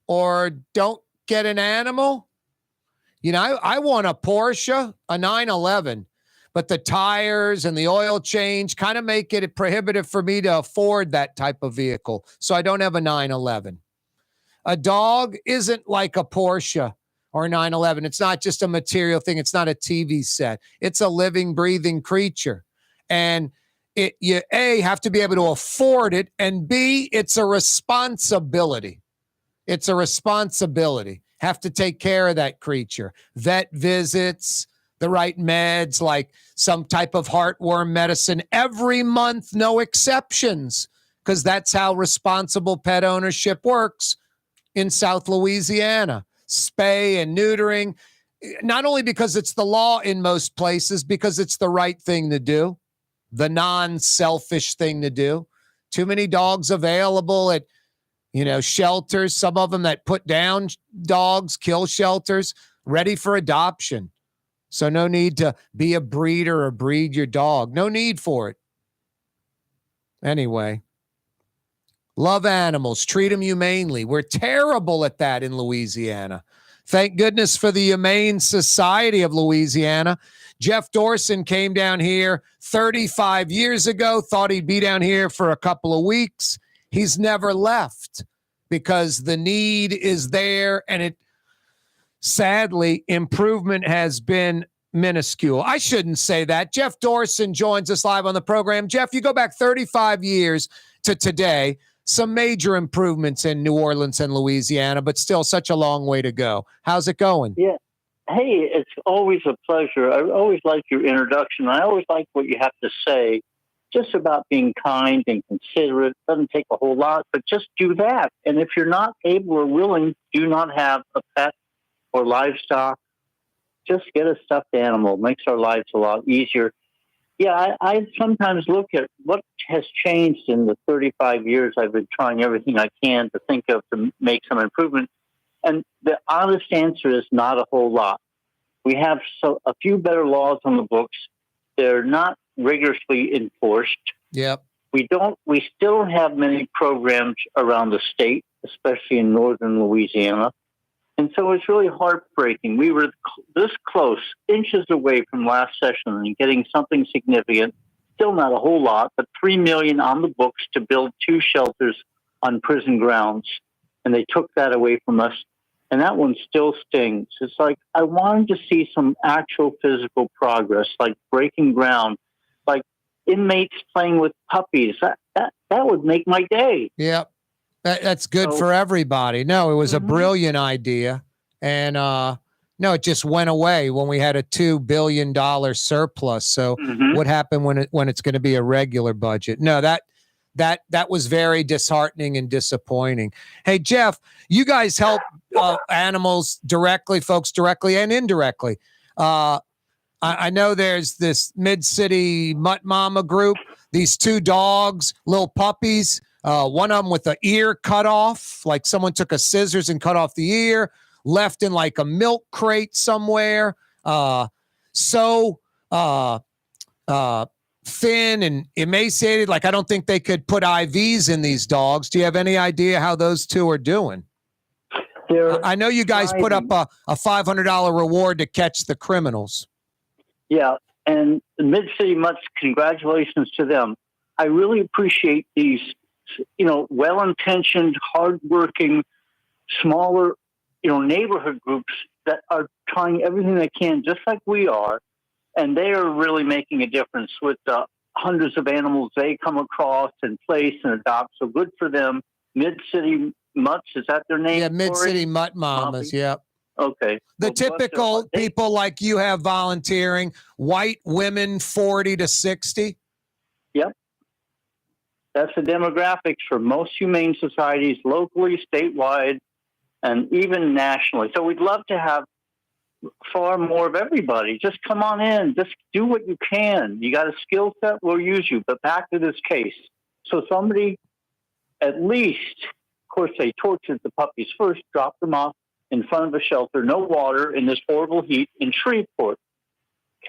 or don't get an animal. You know, I want a Porsche, a 911. But the tires and the oil change kind of make it prohibitive for me to afford that type of vehicle. So I don't have a 911. A dog isn't like a Porsche or a 911. It's not just a material thing. It's not a TV set. It's a living, breathing creature. And you, A, have to be able to afford it. And B, it's a responsibility. It's a responsibility. Have to take care of that creature. Vet visits, the right meds, like some type of heartworm medicine every month, no exceptions, because that's how responsible pet ownership works in South Louisiana. Spay and neutering, not only because it's the law in most places, because it's the right thing to do, the non-selfish thing to do. Too many dogs available at, shelters, some of them that put down dogs, kill shelters, ready for adoption. So no need to be a breeder or breed your dog. No need for it. Anyway, love animals. Treat them humanely. We're terrible at that in Louisiana. Thank goodness for the Humane Society of Louisiana. Jeff Dorson came down here 35 years ago, thought he'd be down here for a couple of weeks. He's never left because the need is there, and sadly, improvement has been minuscule. I shouldn't say that. Jeff Dorson joins us live on the program. Jeff, you go back 35 years to today, some major improvements in New Orleans and Louisiana, but still such a long way to go. How's it going? Yeah. Hey, it's always a pleasure. I always like your introduction. I always like what you have to say, just about being kind and considerate. It doesn't take a whole lot, but just do that. And if you're not able or willing, do not have a pet or livestock, just get a stuffed animal. It makes our lives a lot easier. Yeah, I sometimes look at what has changed in the 35 years I've been trying everything I can to think of to make some improvement. And the honest answer is not a whole lot. We have a few better laws on the books. They're not rigorously enforced. Yep. We still don't have many programs around the state, especially in northern Louisiana. And so it's really heartbreaking. We were this close, inches away from last session and getting something significant. Still not a whole lot, but $3 million on the books to build 2 shelters on prison grounds. And they took that away from us. And that one still stings. It's like, I wanted to see some actual physical progress, like breaking ground, like inmates playing with puppies. That would make my day. Yep. That's good for everybody. No, it was a brilliant idea. And no, it just went away when we had a $2 billion surplus. So what happened when it's going to be a regular budget? No, that was very disheartening and disappointing. Hey, Jeff, you guys help animals directly, folks directly and indirectly. I know there's this Mid-City Mutt Mama group, these 2 dogs, little puppies, one of them with the ear cut off, like someone took a scissors and cut off the ear, left in like a milk crate somewhere. Thin and emaciated. Like, I don't think they could put IVs in these dogs. Do you have any idea how those 2 are doing? I know you guys put up a $500 reward to catch the criminals. Yeah, and Mid-City Mutts, congratulations to them. I really appreciate these, well-intentioned, hardworking, smaller, neighborhood groups that are trying everything they can, just like we are. And they are really making a difference with the hundreds of animals they come across and place and adopt. So good for them. Mid-City Mutts, is that their name? Yeah, Mid-City Mutt Mamas, yep. Okay. The typical people like you have volunteering, white women 40 to 60. Yep. That's the demographics for most humane societies, locally, statewide, and even nationally. So we'd love to have far more of everybody. Just come on in. Just do what you can. You got a skill set, we'll use you. But back to this case. So somebody, at least, of course, they tortured the puppies first, dropped them off in front of a shelter, no water in this horrible heat in Shreveport.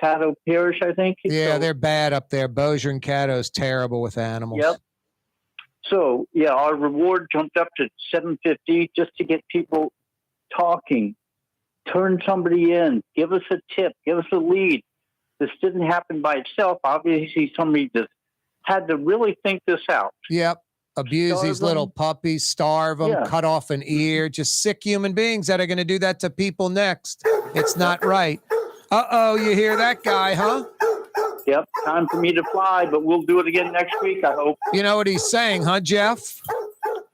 Kaare Parish, I think. Yeah, they're bad up there. Bossier and Caddo's terrible with animals. Yep. So, yeah, our reward jumped up to $750 just to get people talking. Turn somebody in, give us a tip, give us a lead. This didn't happen by itself. Obviously, somebody just had to really think this out. Yep. Abuse these little puppies, starve them, cut off an ear, just sick human beings that are going to do that to people next. It's not right. Uh-oh, you hear that guy, huh? Yep, time for me to fly, but we'll do it again next week, I hope. You know what he's saying, huh, Jeff?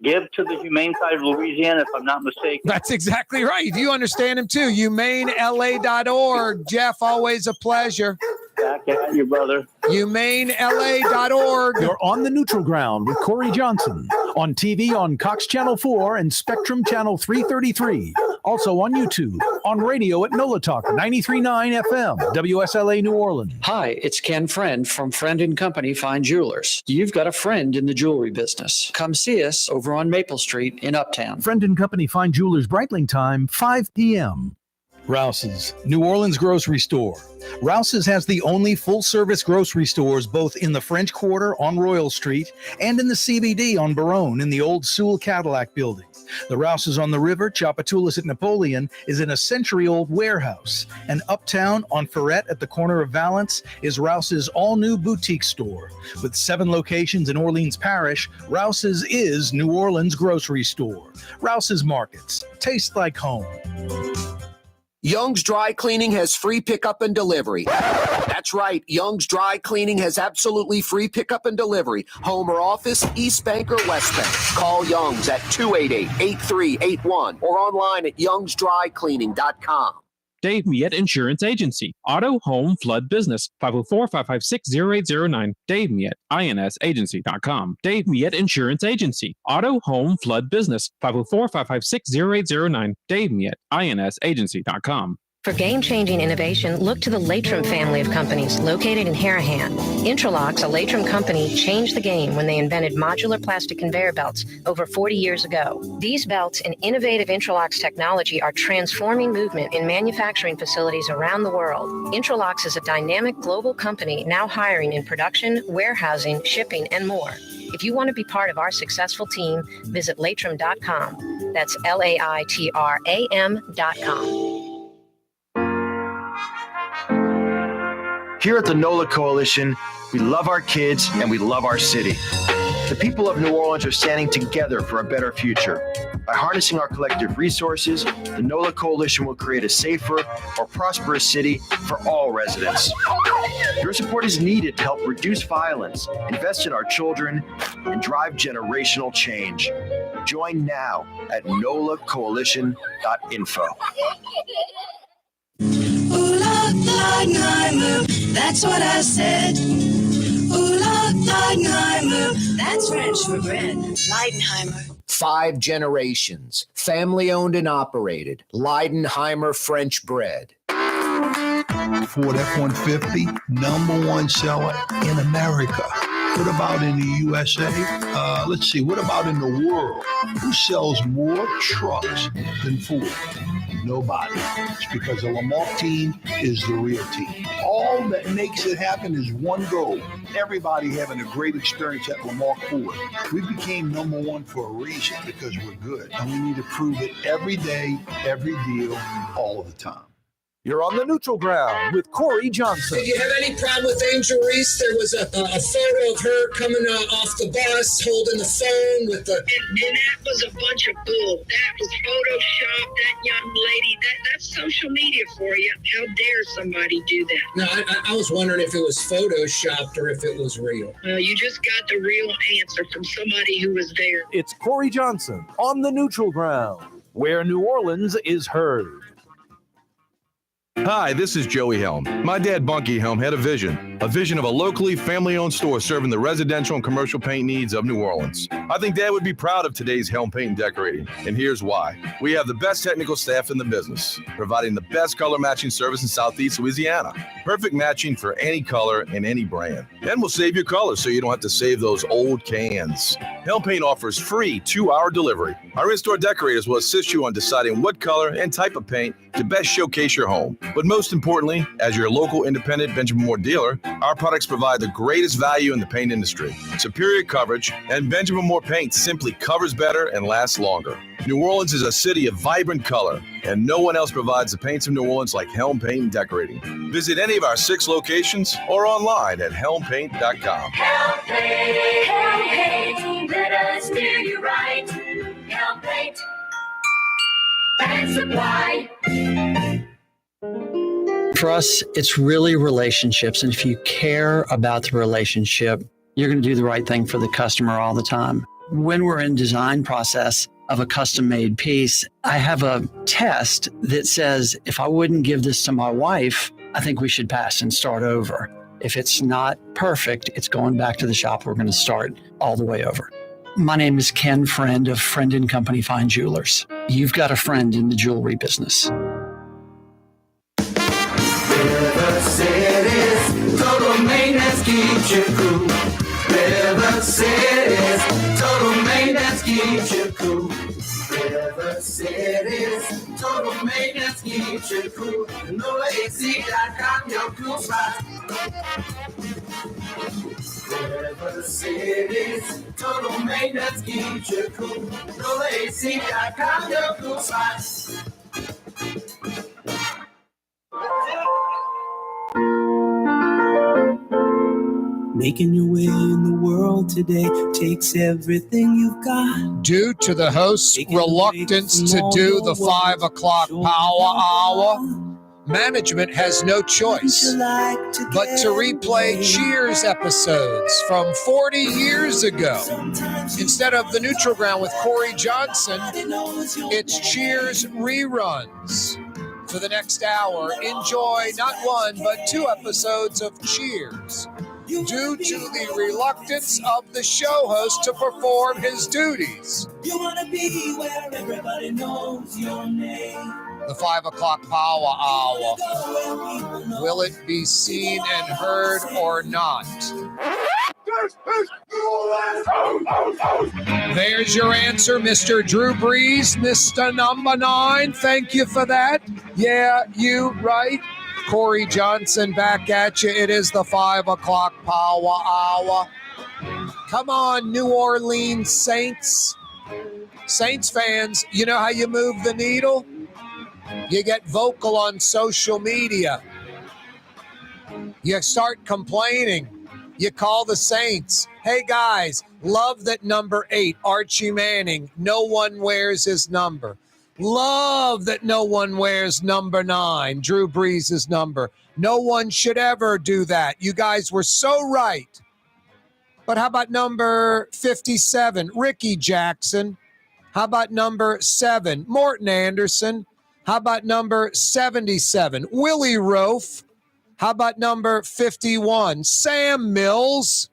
Give to the humane side of Louisiana, if I'm not mistaken. That's exactly right. You understand him, too. HumaneLA.org. Jeff, always a pleasure. Back at you, brother. HumaneLA.org. You're on the neutral ground with Corey Johnson. On TV on Cox Channel 4 and Spectrum Channel 333. Also on YouTube. On radio at NOLA Talk 93.9 FM, WSLA New Orleans. Hi, it's Ken Friend from Friend & Company Fine Jewelers. You've got a friend in the jewelry business. Come see us over on Maple Street in Uptown. Friend & Company Fine Jewelers Breitling time, 5 p.m. Rouse's, New Orleans grocery store. Rouse's has the only full-service grocery stores both in the French Quarter on Royal Street and in the CBD on Baronne in the old Sewell Cadillac building. The Rouse's on the river, Tchoupitoulas at Napoleon, is in a century-old warehouse. And uptown on Ferret at the corner of Valence is Rouse's all-new boutique store. With 7 locations in Orleans Parish, Rouse's is New Orleans grocery store. Rouse's Markets. Taste like home. Young's Dry Cleaning has free pickup and delivery. That's right. Young's Dry Cleaning has absolutely free pickup and delivery. Home or office, East Bank or West Bank. Call Young's at 288-8381 or online at youngsdrycleaning.com. Dave Miette Insurance Agency. Auto, home, flood, business. 504-556-0809. Dave Miette, INSagency.com. Dave Miette Insurance Agency. Auto, home, flood, business. 504-556-0809. Dave Miette, INSagency.com. For game-changing innovation, look to the Latrim family of companies located in Harahan. Intralocks, a Latrim company, changed the game when they invented modular plastic conveyor belts over 40 years ago. These belts and innovative Intralocks technology are transforming movement in manufacturing facilities around the world. Intralocks is a dynamic global company now hiring in production, warehousing, shipping, and more. If you want to be part of our successful team, visit Latrim.com. That's LAITRAM.com. Here at the NOLA Coalition, we love our kids and we love our city. The people of New Orleans are standing together for a better future. By harnessing our collective resources, the NOLA Coalition will create a safer, more prosperous city for all residents. Your support is needed to help reduce violence, invest in our children, and drive generational change. Join now at nolacoalition.info. Ooh, Leidenheimer, that's what I said. Ooh, Leidenheimer, that's French for bread. Leidenheimer. 5 generations, family owned and operated. Leidenheimer French bread. Ford F-150, #1 seller in America. What about in the USA? Let's see, what about in the world? Who sells more trucks than Ford? Nobody. It's because the Lamar team is the real team. All that makes it happen is one goal. Everybody having a great experience at Lamar Ford. We became #1 for a reason, because we're good. And we need to prove it every day, every deal, all of the time. You're on the neutral ground with Corey Johnson. Did you have any problem with Angel Reese? There was a photo of her coming off the bus, holding the phone with the... And that was a bunch of bull. That was Photoshop, that young lady. That's social media for you. How dare somebody do that? No, I was wondering if it was Photoshopped or if it was real. Well, you just got the real answer from somebody who was there. It's Corey Johnson on the neutral ground, where New Orleans is heard. Hi, this is Joey Helm. My dad, Bunky Helm, had a vision of a locally family-owned store serving the residential and commercial paint needs of New Orleans. I think Dad would be proud of today's Helm Paint and Decorating, and here's why. We have the best technical staff in the business, providing the best color matching service in Southeast Louisiana. Perfect matching for any color and any brand. And we'll save your colors so you don't have to save those old cans. Helm Paint offers free 2-hour delivery. Our in-store decorators will assist you on deciding what color and type of paint to best showcase your home. But most importantly, as your local independent Benjamin Moore dealer, our products provide the greatest value in the paint industry. Superior coverage, and Benjamin Moore paint simply covers better and lasts longer. New Orleans is a city of vibrant color, and no one else provides the paints of New Orleans like Helm Paint and Decorating. Visit any of our 6 locations or online at helmpaint.com. Helm Paint, let us steer you right. Helm Paint and Supply. For us, it's really relationships. And if you care about the relationship, you're going to do the right thing for the customer all the time. When we're in design process of a custom-made piece, I have a test that says, if I wouldn't give this to my wife, I think we should pass and start over. If it's not perfect, it's going back to the shop. We're going to start all the way over. My name is Ken Friend of Friend & Company Fine Jewelers. You've got a friend in the jewelry business. River City's total maintenance keeps you cool. River City's total maintenance keeps you cool. River City's total maintenance keeps you cool. NOLAAC.com, your cool spot. River City's total maintenance keeps you cool. NOLAAC.com, your cool spot. Making your way in the world today takes everything you've got. Due to the host's reluctance to do the 5 o'clock power hour, management has no choice but to replay Cheers episodes from 40 years ago. Instead of the Neutral Ground with Corey Johnson, it's Cheers reruns. For the next hour, enjoy not 1 but 2 episodes of Cheers, due to the reluctance of the show host to perform his duties. You want to be where everybody knows your name. The 5 o'clock power hour. Will it be seen and heard or not? There's your answer, Mr. Drew Brees, Mr. Number 9. Thank you for that. Yeah, you right. Corey Johnson back at you. It is the 5 o'clock power hour. Come on, New Orleans Saints. Saints fans, you know how you move the needle? You get vocal on social media. You start complaining. You call the Saints. Hey, guys, love that number 8, Archie Manning. No one wears his number. Love that no one wears number 9, Drew Brees' number. No one should ever do that. You guys were so right. But how about number 57, Ricky Jackson? How about number 7, Morton Anderson? How about number 77, Willie Rofe? How about number 51, Sam Mills?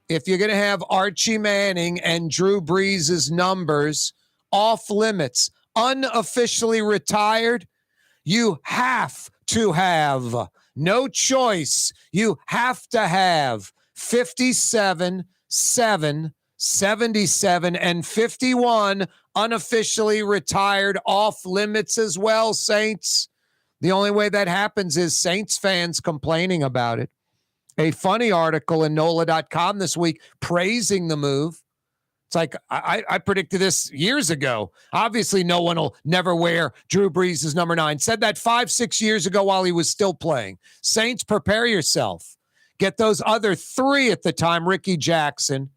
If you're going to have Archie Manning and Drew Brees' numbers off limits, unofficially retired, you have to have, no choice, you have to have 57, 7, 77, and 51 unofficially retired off limits as well, Saints. The only way that happens is Saints fans complaining about it. A funny article in NOLA.com this week praising the move. It's like, I predicted this years ago. Obviously, no one will never wear Drew Brees' number 9. Said that 5-6 years ago while he was still playing. Saints, prepare yourself. Get those other 3 at the time, Ricky Jackson,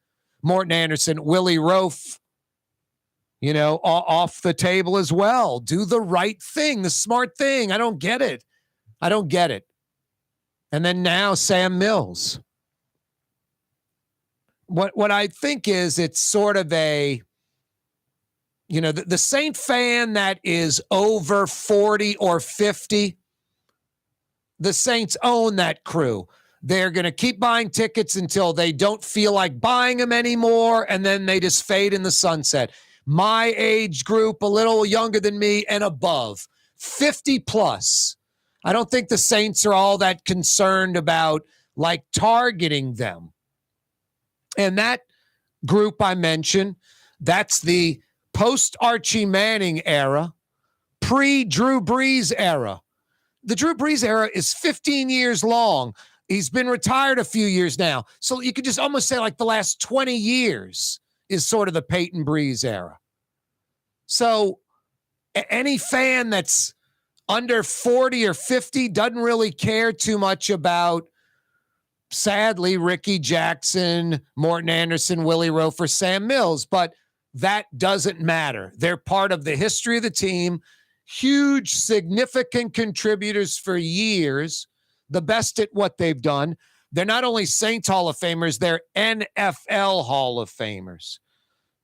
Morton Anderson, Willie Rofe, off the table as well. Do the right thing, the smart thing. I don't get it. And then now Sam Mills. What I think is it's sort of a, the Saint fan that is over 40 or 50, the Saints own that crew. They're going to keep buying tickets until they don't feel like buying them anymore, and then they just fade in the sunset. My age group, a little younger than me and above, 50 plus. I don't think the Saints are all that concerned about targeting them. And that group I mentioned, that's the post-Archie Manning era, pre-Drew Brees era. The Drew Brees era is 15 years long. He's been retired a few years now. So you could just almost say the last 20 years is sort of the Payton Brees era. So any fan that's under 40 or 50 doesn't really care too much about, sadly, Ricky Jackson, Morton Anderson, Willie Rofe, or Sam Mills, but that doesn't matter. They're part of the history of the team, huge, significant contributors for years, the best at what they've done. They're not only Saints Hall of Famers, they're NFL Hall of Famers.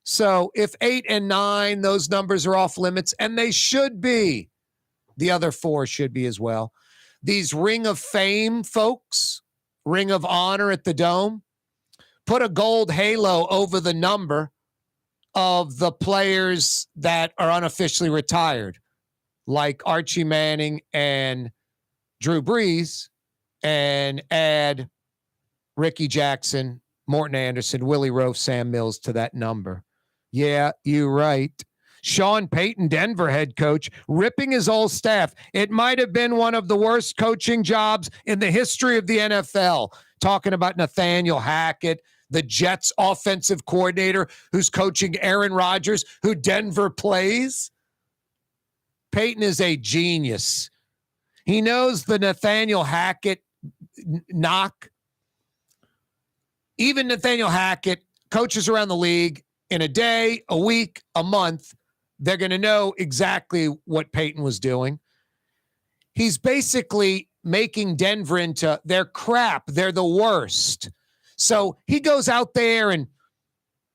So if 8 and 9, those numbers are off limits, and they should be. The other 4 should be as well. These Ring of Fame folks, Ring of Honor at the Dome, put a gold halo over the number of the players that are unofficially retired, like Archie Manning and Drew Brees, and add Ricky Jackson, Morton Anderson, Willie Rofe, Sam Mills to that number. Yeah, you're right. Sean Payton, Denver head coach, ripping his old staff. It might have been one of the worst coaching jobs in the history of the NFL. Talking about Nathaniel Hackett, the Jets offensive coordinator who's coaching Aaron Rodgers, who Denver plays. Payton is a genius. He knows the Nathaniel Hackett knock. Even Nathaniel Hackett, coaches around the league, in a day, a week, a month, they're going to know exactly what Payton was doing. He's basically making Denver into their crap. They're the worst. So he goes out there and,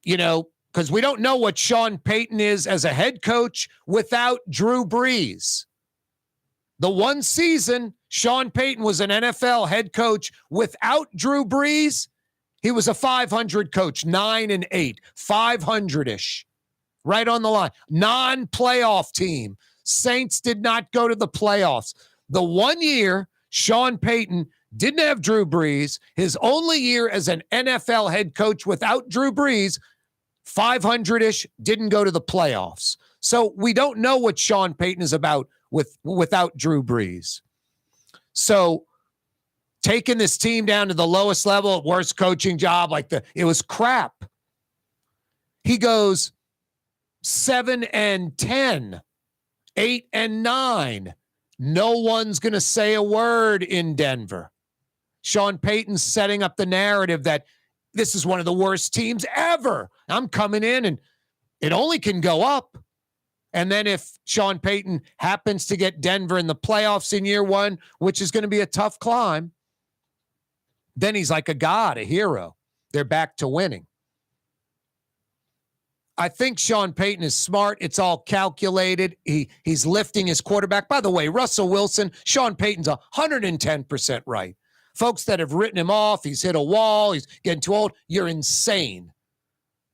because we don't know what Sean Payton is as a head coach without Drew Brees. The one season Sean Payton was an NFL head coach without Drew Brees, he was a 500 coach, 9-8, 500-ish. Right on the line. Non-playoff team. Saints did not go to the playoffs. The 1 year Sean Payton didn't have Drew Brees, his only year as an NFL head coach without Drew Brees, 500-ish, didn't go to the playoffs. So we don't know what Sean Payton is about without Drew Brees. So taking this team down to the lowest level, worst coaching job, it was crap. He goes 7-10, 8-9. No one's going to say a word in Denver. Sean Payton's setting up the narrative that this is one of the worst teams ever. I'm coming in and it only can go up. And then if Sean Payton happens to get Denver in the playoffs in year one, which is going to be a tough climb, then he's like a god, a hero. They're back to winning. I think Sean Payton is smart. It's all calculated. He's lifting his quarterback. By the way, Russell Wilson, Sean Payton's 110% right. Folks that have written him off, he's hit a wall, he's getting too old, you're insane.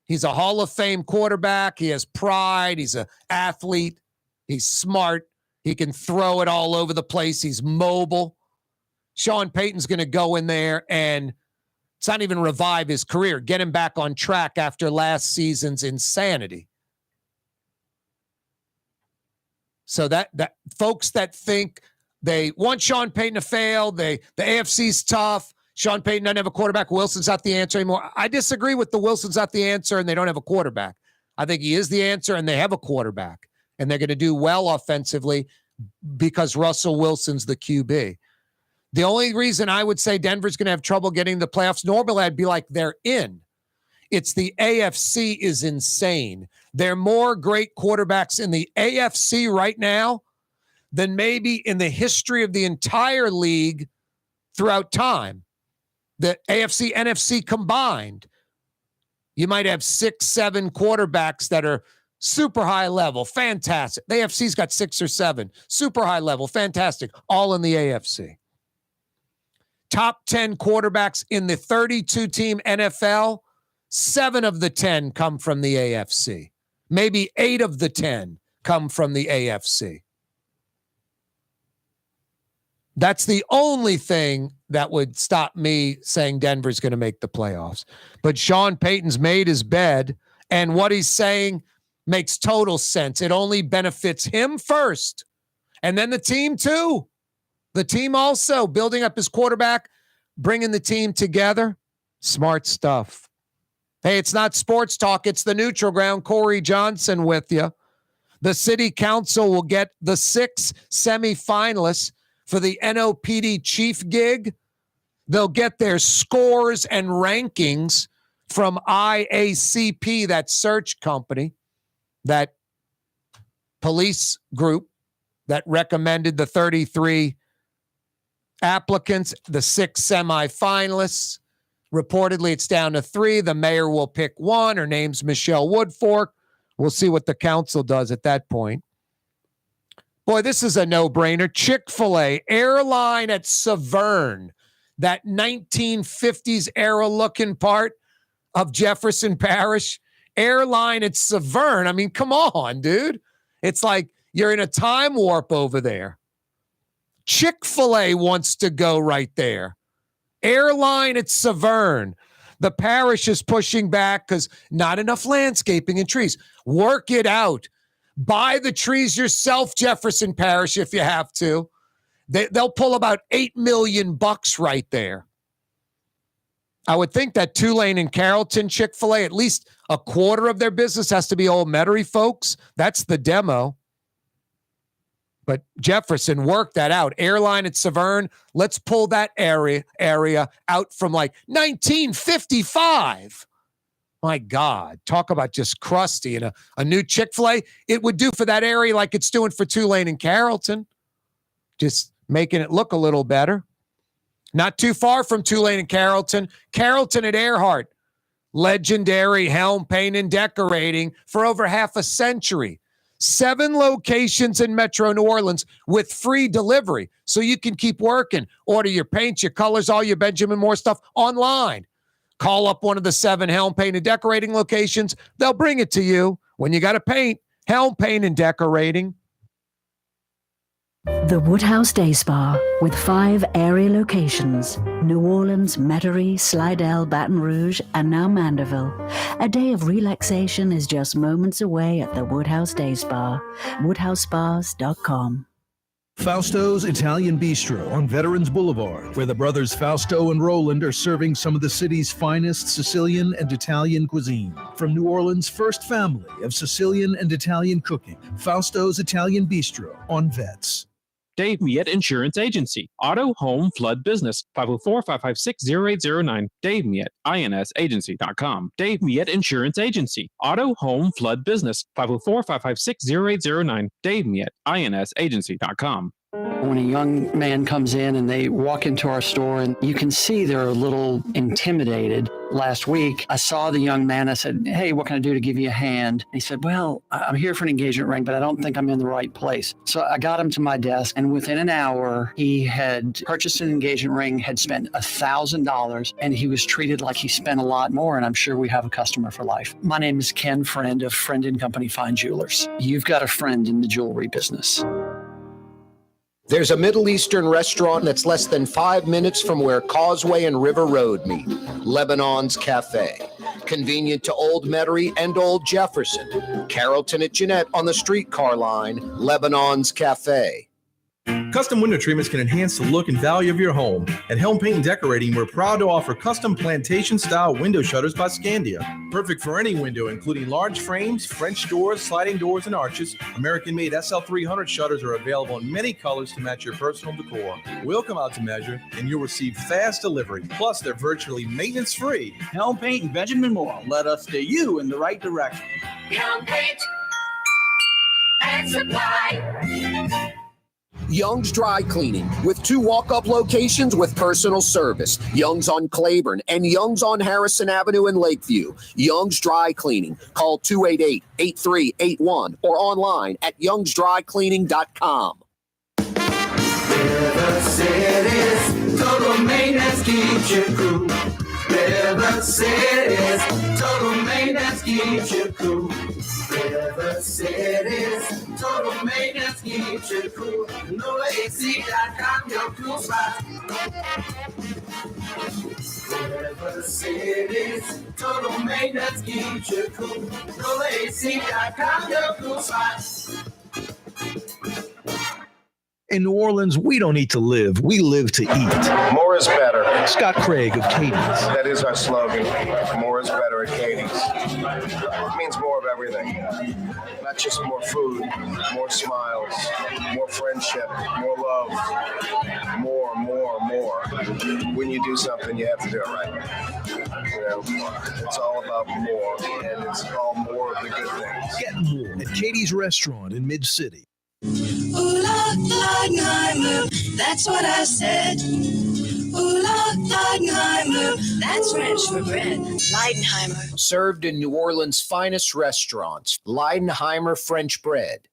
He's a Hall of Fame quarterback. He has pride. He's an athlete. He's smart. He can throw it all over the place. He's mobile. Sean Payton's going to go in there and it's not even revive his career, get him back on track after last season's insanity. So that folks that think they want Sean Payton to fail, the AFC's tough, Sean Payton doesn't have a quarterback, Wilson's not the answer anymore. I disagree with the Wilson's not the answer and they don't have a quarterback. I think he is the answer and they have a quarterback. And they're going to do well offensively because Russell Wilson's the QB. The only reason I would say Denver's going to have trouble getting the playoffs, normally I'd be like, they're in. It's the AFC is insane. There are more great quarterbacks in the AFC right now than maybe in the history of the entire league throughout time. The AFC, NFC combined. You might have 6, 7 quarterbacks that are super high level, fantastic. The AFC's got 6 or 7, super high level, fantastic, all in the AFC. Top 10 quarterbacks in the 32-team NFL, 7 of the 10 come from the AFC. Maybe 8 of the 10 come from the AFC. That's the only thing that would stop me saying Denver's going to make the playoffs. But Sean Payton's made his bed, and what he's saying makes total sense. It only benefits him first, and then the team too. The team also building up his quarterback, bringing the team together. Smart stuff. Hey, it's not sports talk. It's the neutral ground. Corey Johnson with you. The city council will get the 6 semifinalists for the NOPD chief gig. They'll get their scores and rankings from IACP, that search company, that police group that recommended the 33 applicants, the 6 semifinalists. Reportedly, it's down to 3. The mayor will pick one. Her name's Michelle Woodfork. We'll see what the council does at that point. Boy, this is a no-brainer. Chik-Fil-A, Airline at Severn, that 1950s era looking part of Jefferson Parish. Airline at Severn. I mean, come on, dude. It's like you're in a time warp over there. Chick-fil-A wants to go right there. Airline at Severn. The parish is pushing back because not enough landscaping and trees. Work it out. Buy the trees yourself, Jefferson Parish, if you have to. They'll pull about $8 million right there. I would think that Tulane and Carrollton Chick-fil-A, at least a quarter of their business has to be old Metairie folks. That's the demo. But Jefferson worked that out. Airline at Severn, let's pull that area out from like 1955. My God, talk about just crusty. And a new Chick-fil-A, it would do for that area like it's doing for Tulane and Carrollton. Just making it look a little better. Not too far from Tulane and Carrollton. Carrollton at Earhart. Legendary helm paint and decorating for over half a century. 7 locations in Metro New Orleans with free delivery. So you can keep working. Order your paints, your colors, all your Benjamin Moore stuff online. Call up one of the 7 helm paint and decorating locations. They'll bring it to you. When you got to paint, helm paint and decorating. The Woodhouse Day Spa, with 5 area locations: New Orleans, Metairie, Slidell, Baton Rouge, and now Mandeville. A day of relaxation is just moments away at the Woodhouse Day Spa. WoodhouseSpas.com. Fausto's Italian Bistro on Veterans Boulevard, where the brothers Fausto and Roland are serving some of the city's finest Sicilian and Italian cuisine. From New Orleans' first family of Sicilian and Italian cooking, Fausto's Italian Bistro on Vets. Dave Miette Insurance Agency. Auto, home, flood, business. 504-556-0809. Dave Miette, INSAgency.com. Dave Miette Insurance Agency. Auto, home, flood, business. 504-556-0809. Dave Miette, INSAgency.com. When a young man comes in and they walk into our store and you can see they're a little intimidated. Last week, I saw the young man. I said, "Hey, what can I do to give you a hand?" He said, "Well, I'm here for an engagement ring, but I don't think I'm in the right place." So I got him to my desk, and within an hour, he had purchased an engagement ring, had spent $1,000, and he was treated like he spent a lot more, and I'm sure we have a customer for life. My name is Ken Friend of Friend & Company Fine Jewelers. You've got a friend in the jewelry business. There's a Middle Eastern restaurant that's less than 5 minutes from where Causeway and River Road meet, Lebanon's Cafe. Convenient to Old Metairie and Old Jefferson. Carrollton at Jeanette on the streetcar line, Lebanon's Cafe. Custom window treatments can enhance the look and value of your home. At Helm Paint and Decorating, we're proud to offer custom plantation-style window shutters by Scandia. Perfect for any window, including large frames, French doors, sliding doors, and arches. American-made SL300 shutters are available in many colors to match your personal decor. We'll come out to measure, and you'll receive fast delivery. Plus, they're virtually maintenance-free. Helm Paint and Benjamin Moore led us steer you in the right direction. Helm Paint and Supply. Young's Dry Cleaning, with 2 walk-up locations with personal service. Young's on Claiborne and Young's on Harrison Avenue in Lakeview. Young's Dry Cleaning. Call 288-8381 or online at youngsdrycleaning.com. River City's total maintenance keeps you cool. River City's total maintenance keeps you cool. River City's total maintenance keeps you cool. NoAC.com, your cool spot. River City's total maintenance keeps you cool. NoAC.com, your cool spot. In New Orleans, we don't eat to live. We live to eat. More is better. Scott Craig of Katie's. That is our slogan. More is better at Katie's. It means more of everything. Not just more food, more smiles, more friendship, more love, more. When you do something, you have to do it right. You know, it's all about more, and it's all more of the good things. Get more at Katie's Restaurant in Mid-City. Ooh, Leidenheimer, that's what I said. Ooh, Leidenheimer, that's French for bread. Leidenheimer. Served in New Orleans' finest restaurants, Leidenheimer French bread.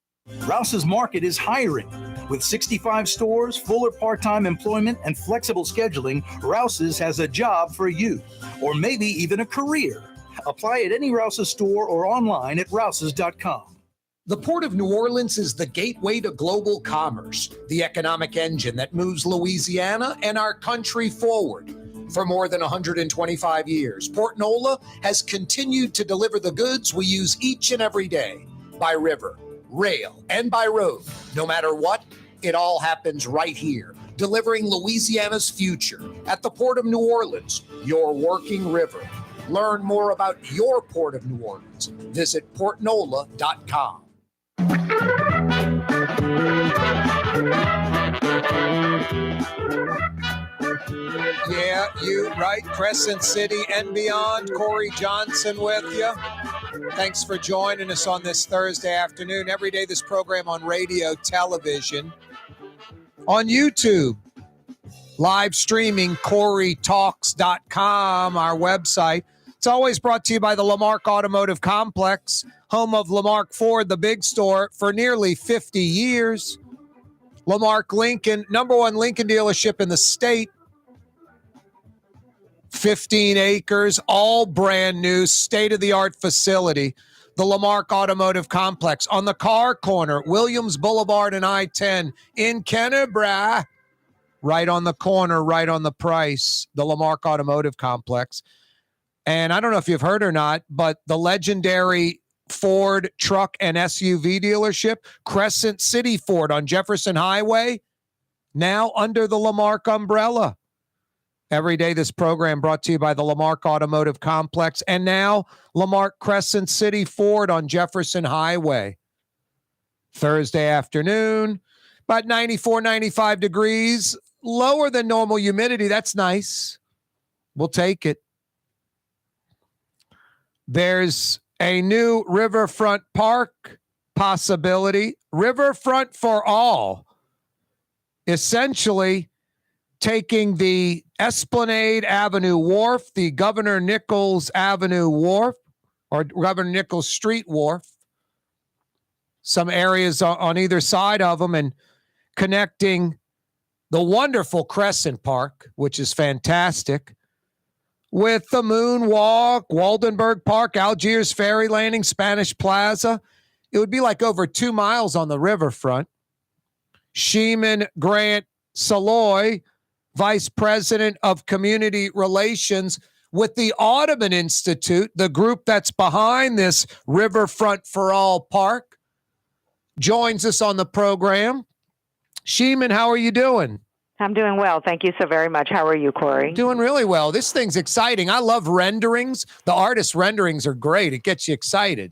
Rouse's Market is hiring. With 65 stores, full or part-time employment, and flexible scheduling, Rouse's has a job for you, or maybe even a career. Apply at any Rouse's store or online at rouses.com. The Port of New Orleans is the gateway to global commerce, the economic engine that moves Louisiana and our country forward. For more than 125 years, Port Nola has continued to deliver the goods we use each and every day, by river, rail, and by road. No matter what, it all happens right here, delivering Louisiana's future at the Port of New Orleans, your working river. Learn more about your Port of New Orleans. Visit portnola.com. Yeah, you right. Crescent City and beyond. Corey Johnson with you. Thanks for joining us on this Thursday afternoon. Every day, this program on radio, television, on YouTube, live streaming, CoreyTalks.com, our website. It's always brought to you by the Lamarck Automotive Complex, home of Lamarck Ford, the big store, for nearly 50 years. Lamarck Lincoln, number one Lincoln dealership in the state. 15 acres, all brand new, state-of-the-art facility. The Lamarck Automotive Complex on the car corner, Williams Boulevard and I-10 in Kennebra. Right on the corner, right on the price, the Lamarck Automotive Complex. And I don't know if you've heard or not, but the legendary Ford truck and SUV dealership, Crescent City Ford on Jefferson Highway, now under the Lamarck umbrella. Every day, this program brought to you by the Lamarck Automotive Complex, and now Lamarck Crescent City Ford on Jefferson Highway. Thursday afternoon, About 94, 95 degrees, lower than normal humidity. That's nice. We'll take it. There's a new Riverfront Park possibility. Riverfront-For-All. Essentially taking the Esplanade Avenue Wharf, the Governor Nichols Avenue Wharf, or Governor Nichols Street Wharf, some areas on either side of them, and connecting the wonderful Crescent Park, which is fantastic, with the Moonwalk, Waldenburg Park, Algiers Ferry Landing, Spanish Plaza. It would be like over 2 miles on the riverfront. Chimene Grant Saloy, Vice President of Community Relations with the Audubon Institute, the group that's behind this Riverfront-For-All Park, joins us on the program. Chimene, how are you doing? I'm doing well. Thank you so very much. How are you, Corey? Doing really well. This thing's exciting. I love renderings. The artist renderings are great. It gets you excited.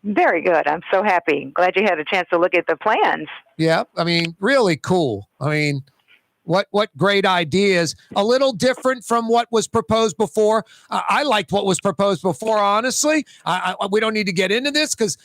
Very good. I'm so happy. Glad you had a chance to look at the plans. Yeah, I mean, really cool. I mean, what great ideas. A little different from what was proposed before. I liked what was proposed before, honestly. We don't need to get into this because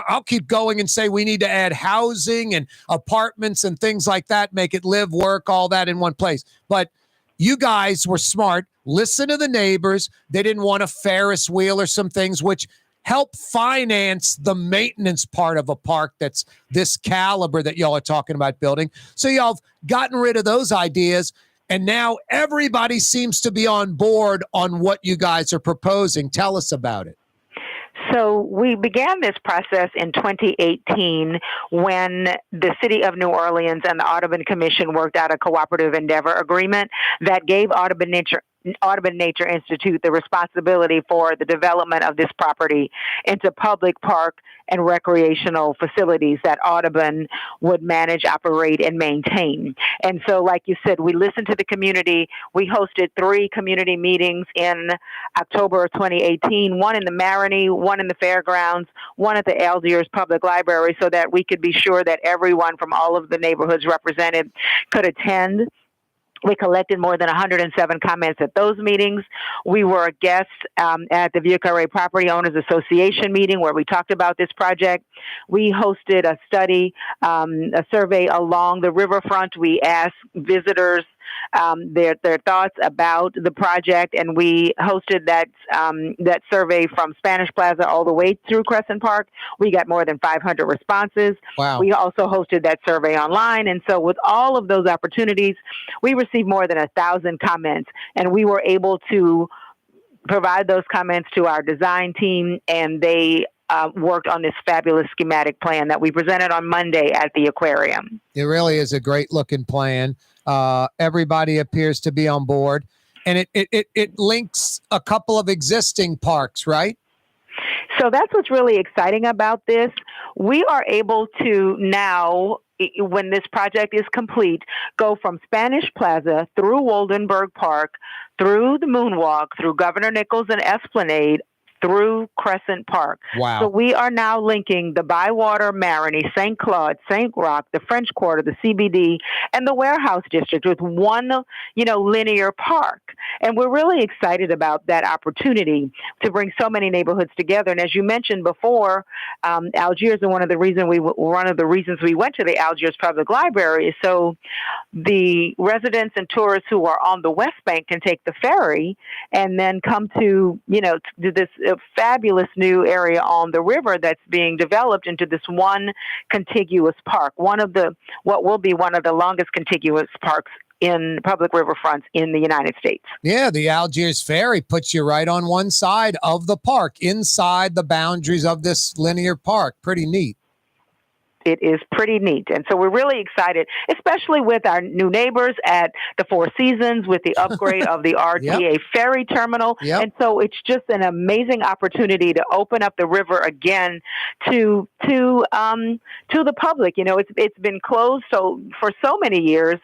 I'll keep going and say we need to add housing and apartments and things like that, make it live, work, all that in one place. But you guys were smart. Listen to the neighbors. They didn't want a Ferris wheel or some things, which help finance the maintenance part of a park that's this caliber that y'all are talking about building. So y'all have gotten rid of those ideas, and now everybody seems to be on board on what you guys are proposing. Tell us about it. So we began this process in 2018 when the City of New Orleans and the Audubon Commission worked out a cooperative endeavor agreement that gave Audubon Nature Institute the responsibility for the development of this property into public park and recreational facilities that Audubon would manage, operate, and maintain. And so, like you said, we listened to the community. We hosted 3 community meetings in October of 2018, one in the Metairie, one in the fairgrounds, one at the Algiers Public Library, so that we could be sure that everyone from all of the neighborhoods represented could attend. We collected more than 107 comments at those meetings. We were a guest at the Kaare Property Owners Association meeting where we talked about this project. We hosted a study, a survey along the riverfront. We asked visitors their thoughts about the project, and we hosted that survey from Spanish Plaza all the way through Crescent Park. We got more than 500 responses. Wow. We also hosted that survey online, and so with all of those opportunities, we received more than 1,000 comments, and we were able to provide those comments to our design team, and they worked on this fabulous schematic plan that we presented on Monday at the aquarium. It really is a great looking plan. Everybody appears to be on board, and it links a couple of existing parks, right? So that's what's really exciting about this. We are able to now, when this project is complete, go from Spanish Plaza through Waldenburg Park, through the Moonwalk, through Governor Nichols and Esplanade, through Crescent Park. Wow. So we are now linking the Bywater, Marigny, St. Claude, St. Roch, the French Quarter, the CBD, and the Warehouse District with one, linear park. And we're really excited about that opportunity to bring so many neighborhoods together. And as you mentioned before, Algiers, and one of the reasons we went to the Algiers Public Library is so the residents and tourists who are on the West Bank can take the ferry and then come to this fabulous new area on the river that's being developed into this one contiguous park, what will be one of the longest contiguous parks in public riverfronts in the United States. Yeah, the Algiers Ferry puts you right on one side of the park, inside the boundaries of this linear park. Pretty neat. It is pretty neat. And so we're really excited, especially with our new neighbors at the Four Seasons with the upgrade of the RTA ferry terminal. Yep. And so it's just an amazing opportunity to open up the river again to the public. It's been closed for so many years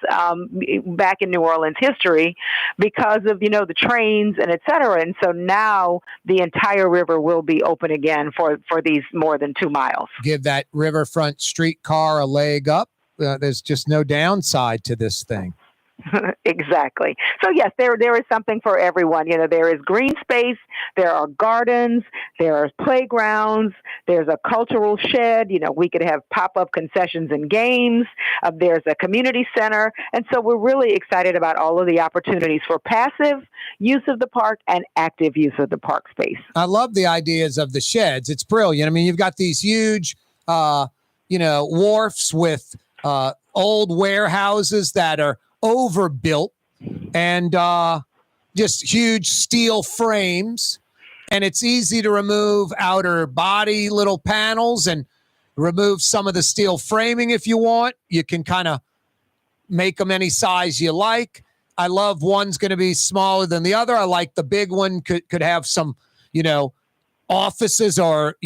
back in New Orleans history because of, the trains and et cetera. And so now the entire river will be open again for these more than 2 miles. Give that riverfront streetcar a leg up. there's just no downside to this thing. Exactly. So yes, there is something for everyone. There is green space, there are gardens, there are playgrounds, there's a cultural shed. We could have pop-up concessions and games. There's a community center. And so we're really excited about all of the opportunities for passive use of the park and active use of the park space. I love the ideas of the sheds. It's brilliant. I mean, you've got these huge, wharfs with old warehouses that are overbuilt and just huge steel frames, and it's easy to remove outer body little panels and remove some of the steel framing if you want. You can kind of make them any size you like. I love one's going to be smaller than the other. I like the big one could have some, offices or,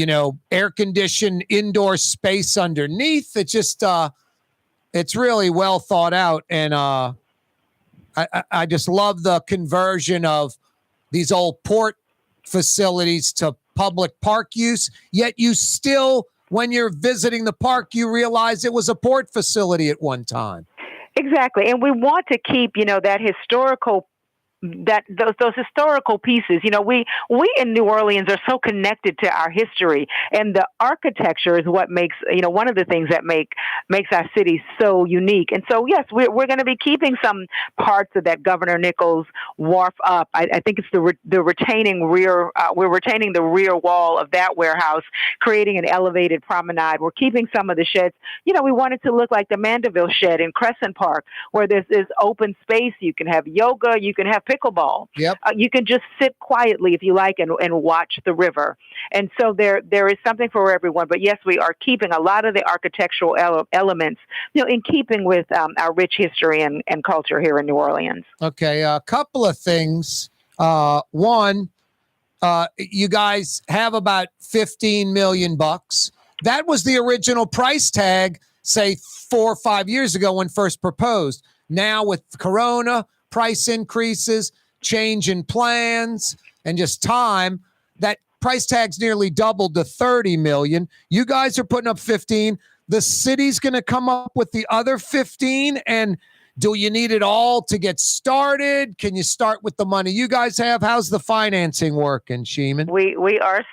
air-conditioned indoor space underneath. It's just it's really well thought out, and I just love the conversion of these old port facilities to public park use, yet you still, when you're visiting the park, you realize it was a port facility at one time. Exactly. And we want to keep, that historical those historical pieces. We in New Orleans are so connected to our history, and the architecture is what makes one of the things that makes our city so unique. And so yes, we're going to be keeping some parts of that Governor Nichols wharf up. I think it's the retaining rear. We're retaining the rear wall of that warehouse, creating an elevated promenade. We're keeping some of the sheds. We want it to look like the Mandeville shed in Crescent Park, where there's this open space. You can have yoga. You can have pickleball. Yep. You can just sit quietly if you like and watch the river. And so there is something for everyone. But yes, we are keeping a lot of the architectural elements, in keeping with our rich history and culture here in New Orleans. Okay, a couple of things. One, you guys have about $15 million. That was the original price tag, say 4 or 5 years ago when first proposed. Now with Corona, price increases, change in plans, and just time, that price tag's nearly doubled to $30 million. You guys are putting up 15. The city's going to come up with the other 15. And do you need it all to get started? Can you start with the money you guys have? How's the financing working, Chimene? We are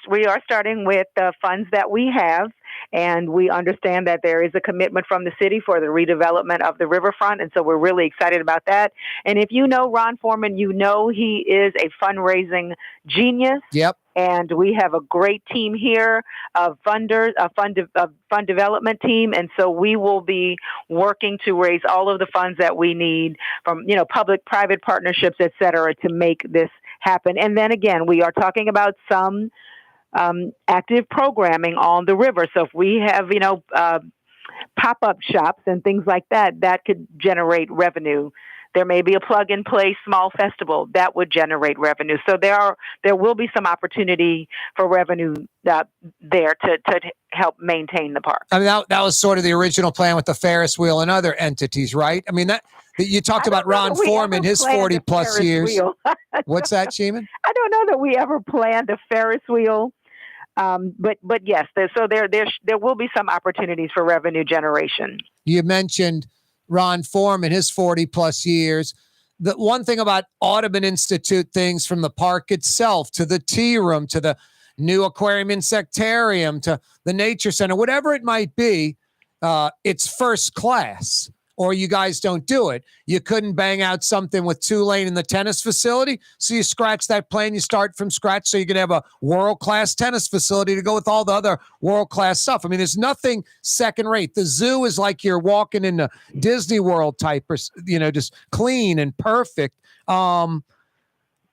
starting with the funds that we have. And we understand that there is a commitment from the city for the redevelopment of the riverfront. And so we're really excited about that. And if you know Ron Foreman, he is a fundraising genius. Yep. And we have a great team here of funders, a fund development team. And so we will be working to raise all of the funds that we need from, public, private partnerships, et cetera, to make this happen. And then again, we are talking about some active programming on the river. So if we have, pop-up shops and things like that, that could generate revenue. There may be a plug-and-play small festival that would generate revenue. So there will be some opportunity for revenue there to help maintain the park. I mean, that was sort of the original plan with the Ferris wheel and other entities, right? I mean, that you talked about Ron Foreman, his 40 plus years. What's that, Chimene? I don't know that we ever planned a Ferris wheel. But yes, there will be some opportunities for revenue generation. You mentioned Ron Foreman, his 40 plus years. The one thing about Audubon Institute things, from the park itself to the tea room to the new aquarium insectarium to the nature center, whatever it might be, it's first class. Or you guys don't do it. You couldn't bang out something with Tulane in the tennis facility, so you scratch that plan, you start from scratch, so you can have a world-class tennis facility to go with all the other world-class stuff. I mean, there's nothing second-rate. The zoo is like you're walking into Disney World type, or, just clean and perfect.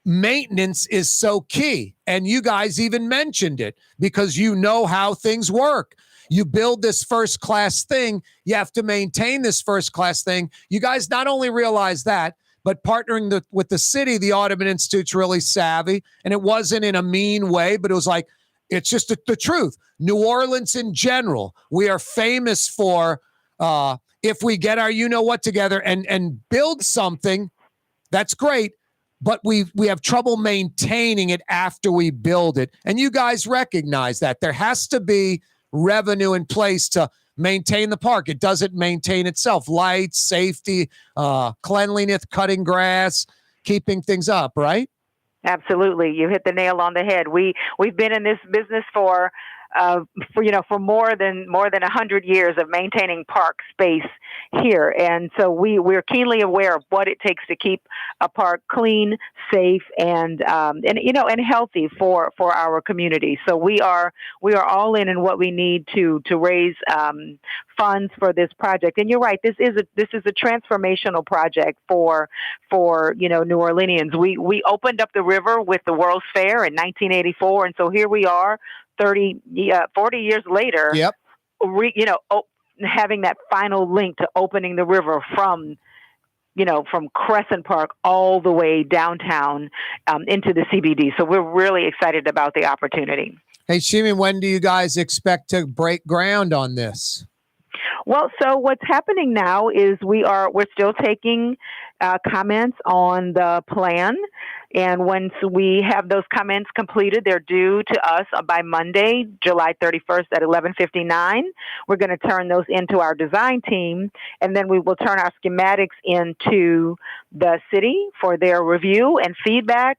Maintenance is so key, and you guys even mentioned it because you know how things work. You build this first-class thing, you have to maintain this first-class thing. You guys not only realize that, but partnering with the city, the Audubon Institute's really savvy, and it wasn't in a mean way, but it was like, it's just the truth. New Orleans in general, we are famous for, if we get our you-know-what together and build something, that's great, but we have trouble maintaining it after we build it. And you guys recognize that. There has to be revenue in place to maintain the park. It doesn't maintain itself. Lights, safety, cleanliness, cutting grass, keeping things up, right? Absolutely. You hit the nail on the head. We've been in this business for more than 100 years of maintaining park space here, and so we're keenly aware of what it takes to keep a park clean, safe, and healthy for our community. So we are all in what we need to raise funds for this project. And you're right, this is a transformational project for New Orleanians. We opened up the river with the World's Fair in 1984, and so here we are 40 years later, yep. Having that final link to opening the river from Crescent Park all the way downtown into the CBD. So we're really excited about the opportunity. Hey, Chimene, when do you guys expect to break ground on this? Well, so what's happening now is we're still taking comments on the plan. And once we have those comments completed, they're due to us by Monday, July 31st at 11:59. We're going to turn those into our design team, and then we will turn our schematics into the city for their review and feedback.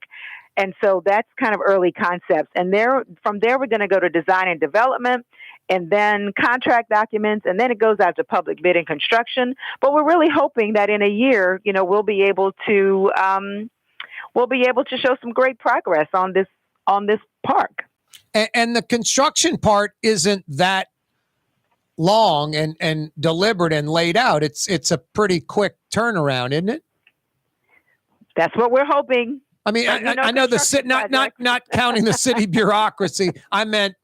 And so that's kind of early concepts. And from there, we're going to go to design and development, and then contract documents, and then it goes out to public bid and construction. But we're really hoping that in a year, we'll be able to show some great progress on this park. And the construction part isn't that long and deliberate and laid out. It's a pretty quick turnaround, isn't it? That's what we're hoping. I mean, I know the city, not counting the city bureaucracy. I meant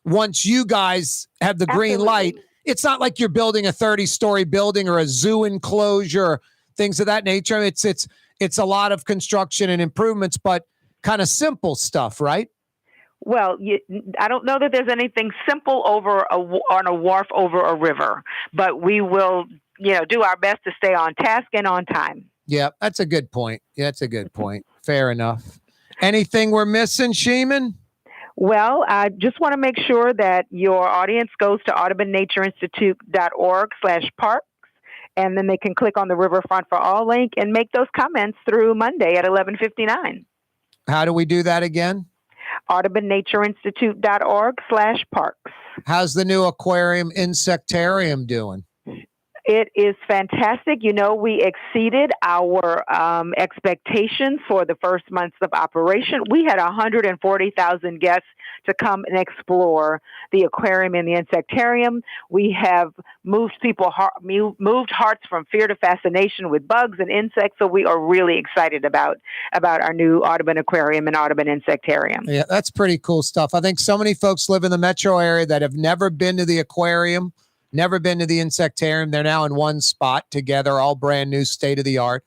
once you guys have the green light, it's not like you're building a 30-story building or a zoo enclosure, things of that nature. It's a lot of construction and improvements, but kind of simple stuff, right? Well, I don't know that there's anything simple on a wharf over a river, but we will, do our best to stay on task and on time. Yeah, that's a good point. Fair enough. Anything we're missing, Chimene? Well, I just want to make sure that your audience goes to audubonnatureinstitute.org/parks, and then they can click on the Riverfront-For-All link and make those comments through Monday at 11:59. How do we do that again? audubonnatureinstitute.org/parks. How's the new aquarium insectarium doing? It is fantastic. We exceeded our expectations for the first months of operation. We had 140,000 guests to come and explore the aquarium and the insectarium. We have moved hearts from fear to fascination with bugs and insects. So we are really excited about our new Audubon Aquarium and Audubon Insectarium. Yeah, that's pretty cool stuff. I think so many folks live in the metro area that have never been to the aquarium, never been to the insectarium. They're now in one spot together, all brand new, state of the art.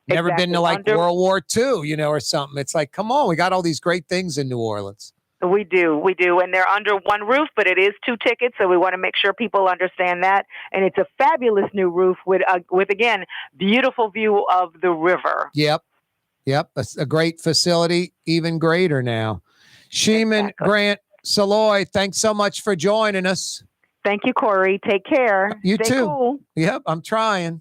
Never been to World War II, or something. It's like, come on, we got all these great things in New Orleans. We do. And they're under one roof, but it is 2 tickets. So we want to make sure people understand that. And it's a fabulous new roof with again, beautiful view of the river. Yep. A great facility, even greater now. Chimene Grant Saloy, thanks so much for joining us. Thank you, Corey. Take care. You Stay too. Cool. Yep, I'm trying.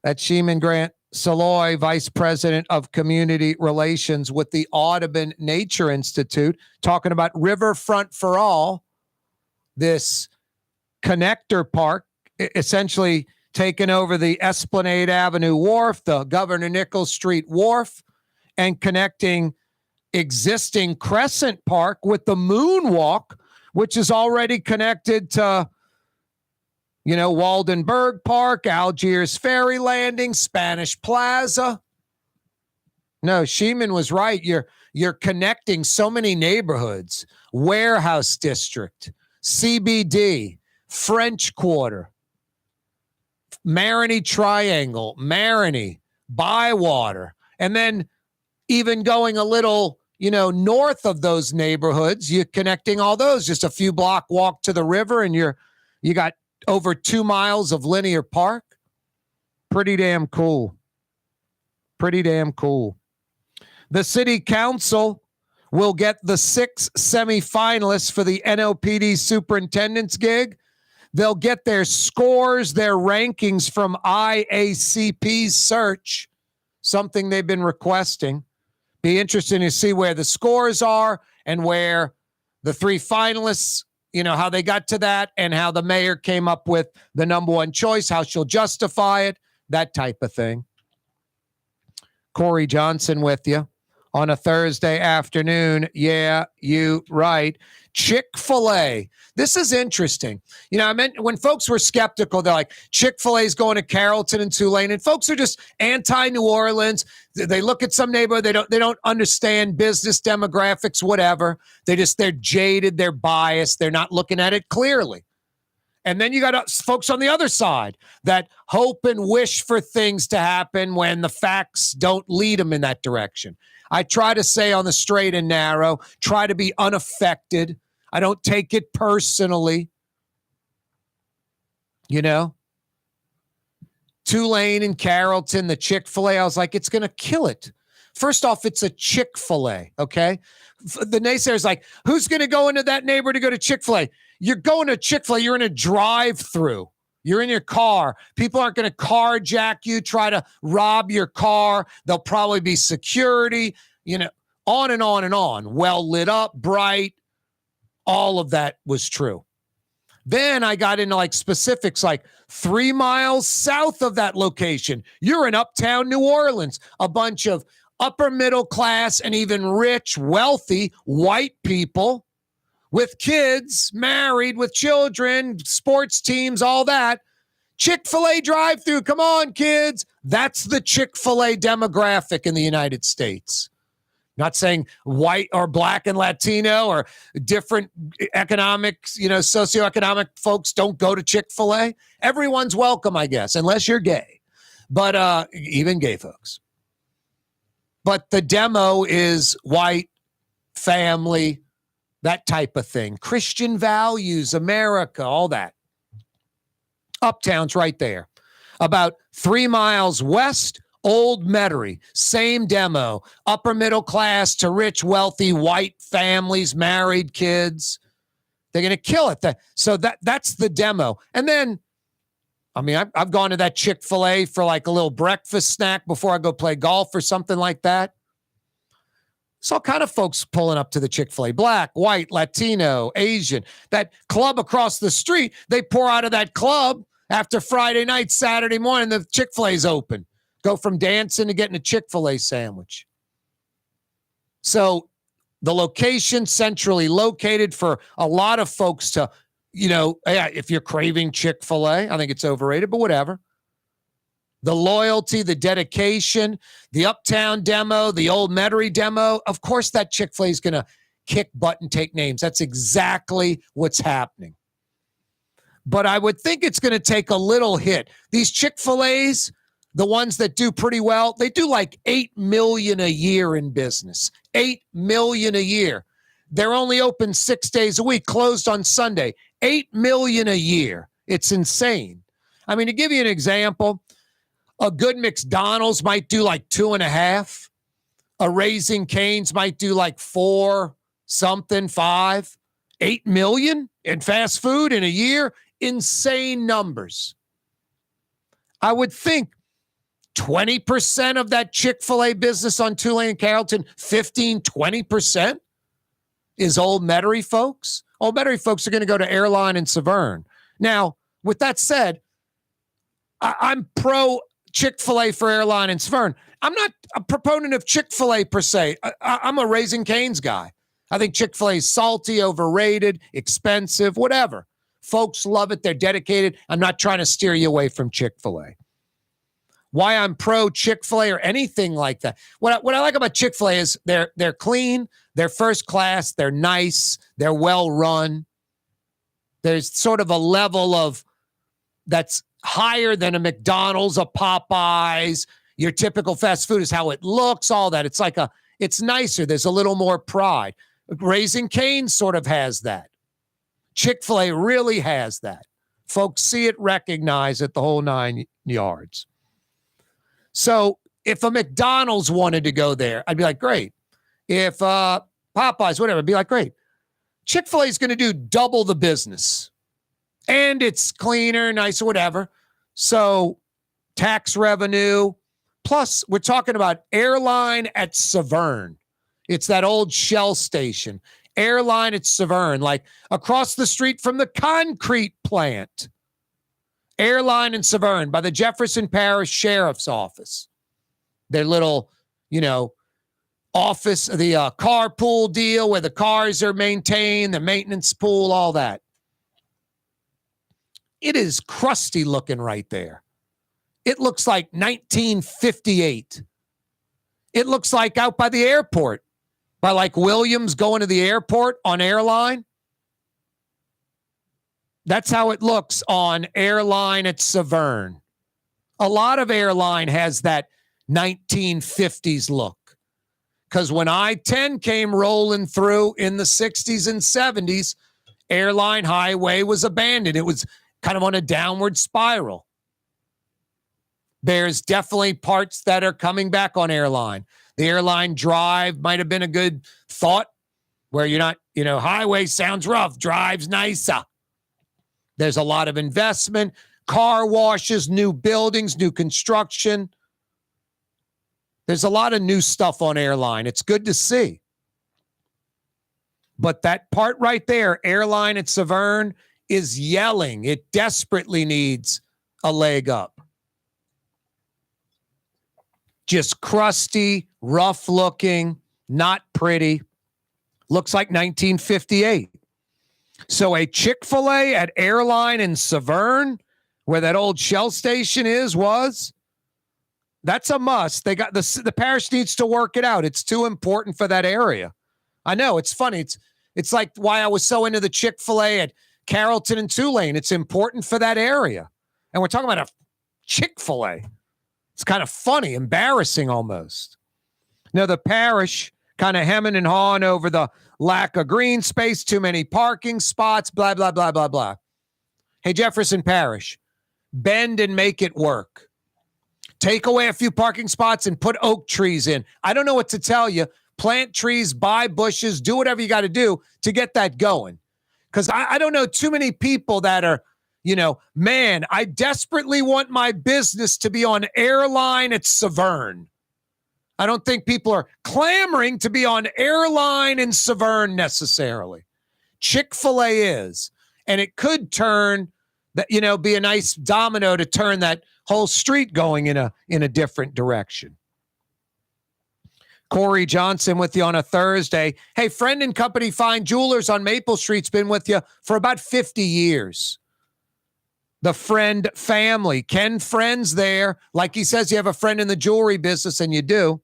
That's Chimene Grant Saloy, Vice President of Community Relations with the Audubon Nature Institute, talking about Riverfront-For-All, this connector park, essentially taking over the Esplanade Avenue Wharf, the Governor Nichols Street Wharf, and connecting existing Crescent Park with the Moonwalk, which is already connected to, Waldenburg Park, Algiers Ferry Landing, Spanish Plaza. No, Chimene was right. You're connecting so many neighborhoods. Warehouse District, CBD, French Quarter, Marigny Triangle, Marigny, Bywater, and then even going a little north of those neighborhoods, you're connecting all those, just a few block walk to the river, and you got over 2 miles of linear park. Pretty damn cool. The city council will get the 6 semifinalists for the NOPD superintendent's gig. They'll get their scores, their rankings from IACP's search, something they've been requesting. Be interesting to see where the scores are and where the three finalists, how they got to that and how the mayor came up with the number one choice, how she'll justify it, that type of thing. Corey Johnson with you on a Thursday afternoon. Yeah, you right. Chick-fil-A. This is interesting. I meant when folks were skeptical, they're like, Chick-fil-A is going to Carrollton and Tulane, and folks are just anti-New Orleans. They look at some neighborhood, they don't understand business demographics, whatever. They're jaded, they're biased, they're not looking at it clearly. And then you got folks on the other side that hope and wish for things to happen when the facts don't lead them in that direction. I try to say on the straight and narrow, try to be unaffected. I don't take it personally. Tulane and Carrollton, the Chick-fil-A, I was like, it's going to kill it. First off, it's a Chick-fil-A, okay? The naysayer's like, who's going to go into that neighborhood to go to Chick-fil-A? You're going to Chick-fil-A, you're in a drive-through. You're in your car. People aren't going to carjack you, try to rob your car. There'll probably be security, on and on and on. Well lit up, bright. All of that was true. Then I got into specifics, 3 miles south of that location. You're in uptown New Orleans. A bunch of upper middle class and even rich, wealthy white people with kids, married, with children, sports teams, all that. Chick-fil-A drive-through. Come on, kids. That's the Chick-fil-A demographic in the United States. Not saying white or black and Latino or different economics, socioeconomic folks don't go to Chick-fil-A. Everyone's welcome, I guess, unless you're gay. But even gay folks. But the demo is white, family, that type of thing. Christian values, America, all that. Uptown's right there. About 3 miles west, Old Metairie, same demo. Upper middle class to rich, wealthy, white families, married kids. They're going to kill it. So that's the demo. And then, I've gone to that Chick-fil-A for a little breakfast snack before I go play golf or something like that. So all kind of folks pulling up to the Chick-fil-A. Black, white, Latino, Asian. That club across the street, they pour out of that club after Friday night, Saturday morning, the Chick-fil-A's open. Go from dancing to getting a Chick-fil-A sandwich. So the location centrally located for a lot of folks to, if you're craving Chick-fil-A, I think it's overrated, but whatever. The loyalty, the dedication, the uptown demo, the Old Metairie demo. Of course, that Chick-fil-A is going to kick butt and take names. That's exactly what's happening. But I would think it's going to take a little hit. These Chick-fil-A's, the ones that do pretty well, they do $8 million a year in business. $8 million a year. They're only open 6 days a week, closed on Sunday. $8 million a year. It's insane. To give you an example, a good McDonald's might do 2.5. A Raising Cane's might do 4 something, 5. 8 million in fast food in a year. Insane numbers. I would think 20% of that Chick-fil-A business on Tulane and Carrollton, 20% is Old Metairie folks. Old Metairie folks are going to go to Airline and Severn. Now, with that said, I'm pro Chick-fil-A for Airline and Severn. I'm not a proponent of Chick-fil-A per se. I'm a Raising Cane's guy. I think Chick-fil-A is salty, overrated, expensive, whatever. Folks love it. They're dedicated. I'm not trying to steer you away from Chick-fil-A. Why I'm pro Chick-fil-A or anything like that. What I like about Chick-fil-A is they're clean, they're first class, they're nice, they're well run. There's sort of a level of that's higher than a McDonald's, a Popeyes. Your typical fast food is how it looks, all that. It's nicer. There's a little more pride. Raising Cane's sort of has that. Chick-fil-A really has that. Folks see it, recognize it, the whole 9 yards. So if a McDonald's wanted to go there, I'd be like, great. If Popeyes, whatever, I'd be like, great. Chick-fil-A is going to do double the business. And it's cleaner, nicer, whatever. So tax revenue. Plus, we're talking about Airline at Severn. It's that old Shell station. Airline at Severn, like across the street from the concrete plant. Airline and Severn by the Jefferson Parish Sheriff's Office. Their little, office, the carpool deal where the cars are maintained, the maintenance pool, all that. It is crusty looking right there. It looks like 1958. It looks like out by the airport, by like Williams going to the airport on Airline. That's how it looks on Airline at Severn. A lot of Airline has that 1950s look. Because when I-10 came rolling through in the 60s and 70s, Airline Highway was abandoned. It was kind of on a downward spiral. There's definitely parts that are coming back on Airline. The Airline Drive might have been a good thought where you're not, highway sounds rough, drive's nicer. There's a lot of investment, car washes, new buildings, new construction. There's a lot of new stuff on Airline. It's good to see. But that part right there, Airline at Severn, is yelling. It desperately needs a leg up. Just crusty, rough looking, not pretty. Looks like 1958. So a Chik-Fil-A at Airline in Severn, where that old Shell station was, that's a must. They got the parish needs to work it out. It's too important for that area. I know, it's funny. It's like why I was so into the Chick-fil-A at Carrollton and Tulane. It's important for that area. And we're talking about a Chick-fil-A. It's kind of funny, embarrassing almost. Now, the parish kind of hemming and hawing over the lack of green space, too many parking spots, blah, blah, blah, blah, blah. Hey, Jefferson Parish, bend and make it work. Take away a few parking spots and put oak trees in. I don't know what to tell you. Plant trees, buy bushes, do whatever you got to do to get that going. Because I don't know too many people that are, man, I desperately want my business to be on Airline at Severn. I don't think people are clamoring to be on Airline in Severn necessarily. Chick-fil-A is. And it could turn, be a nice domino to turn that whole street going in a different direction. Corey Johnson with you on a Thursday. Hey, friend and company Fine Jewelers on Maple Street's been with you for about 50 years. The Friend family. Ken Friend's there. Like he says, you have a friend in the jewelry business, and you do.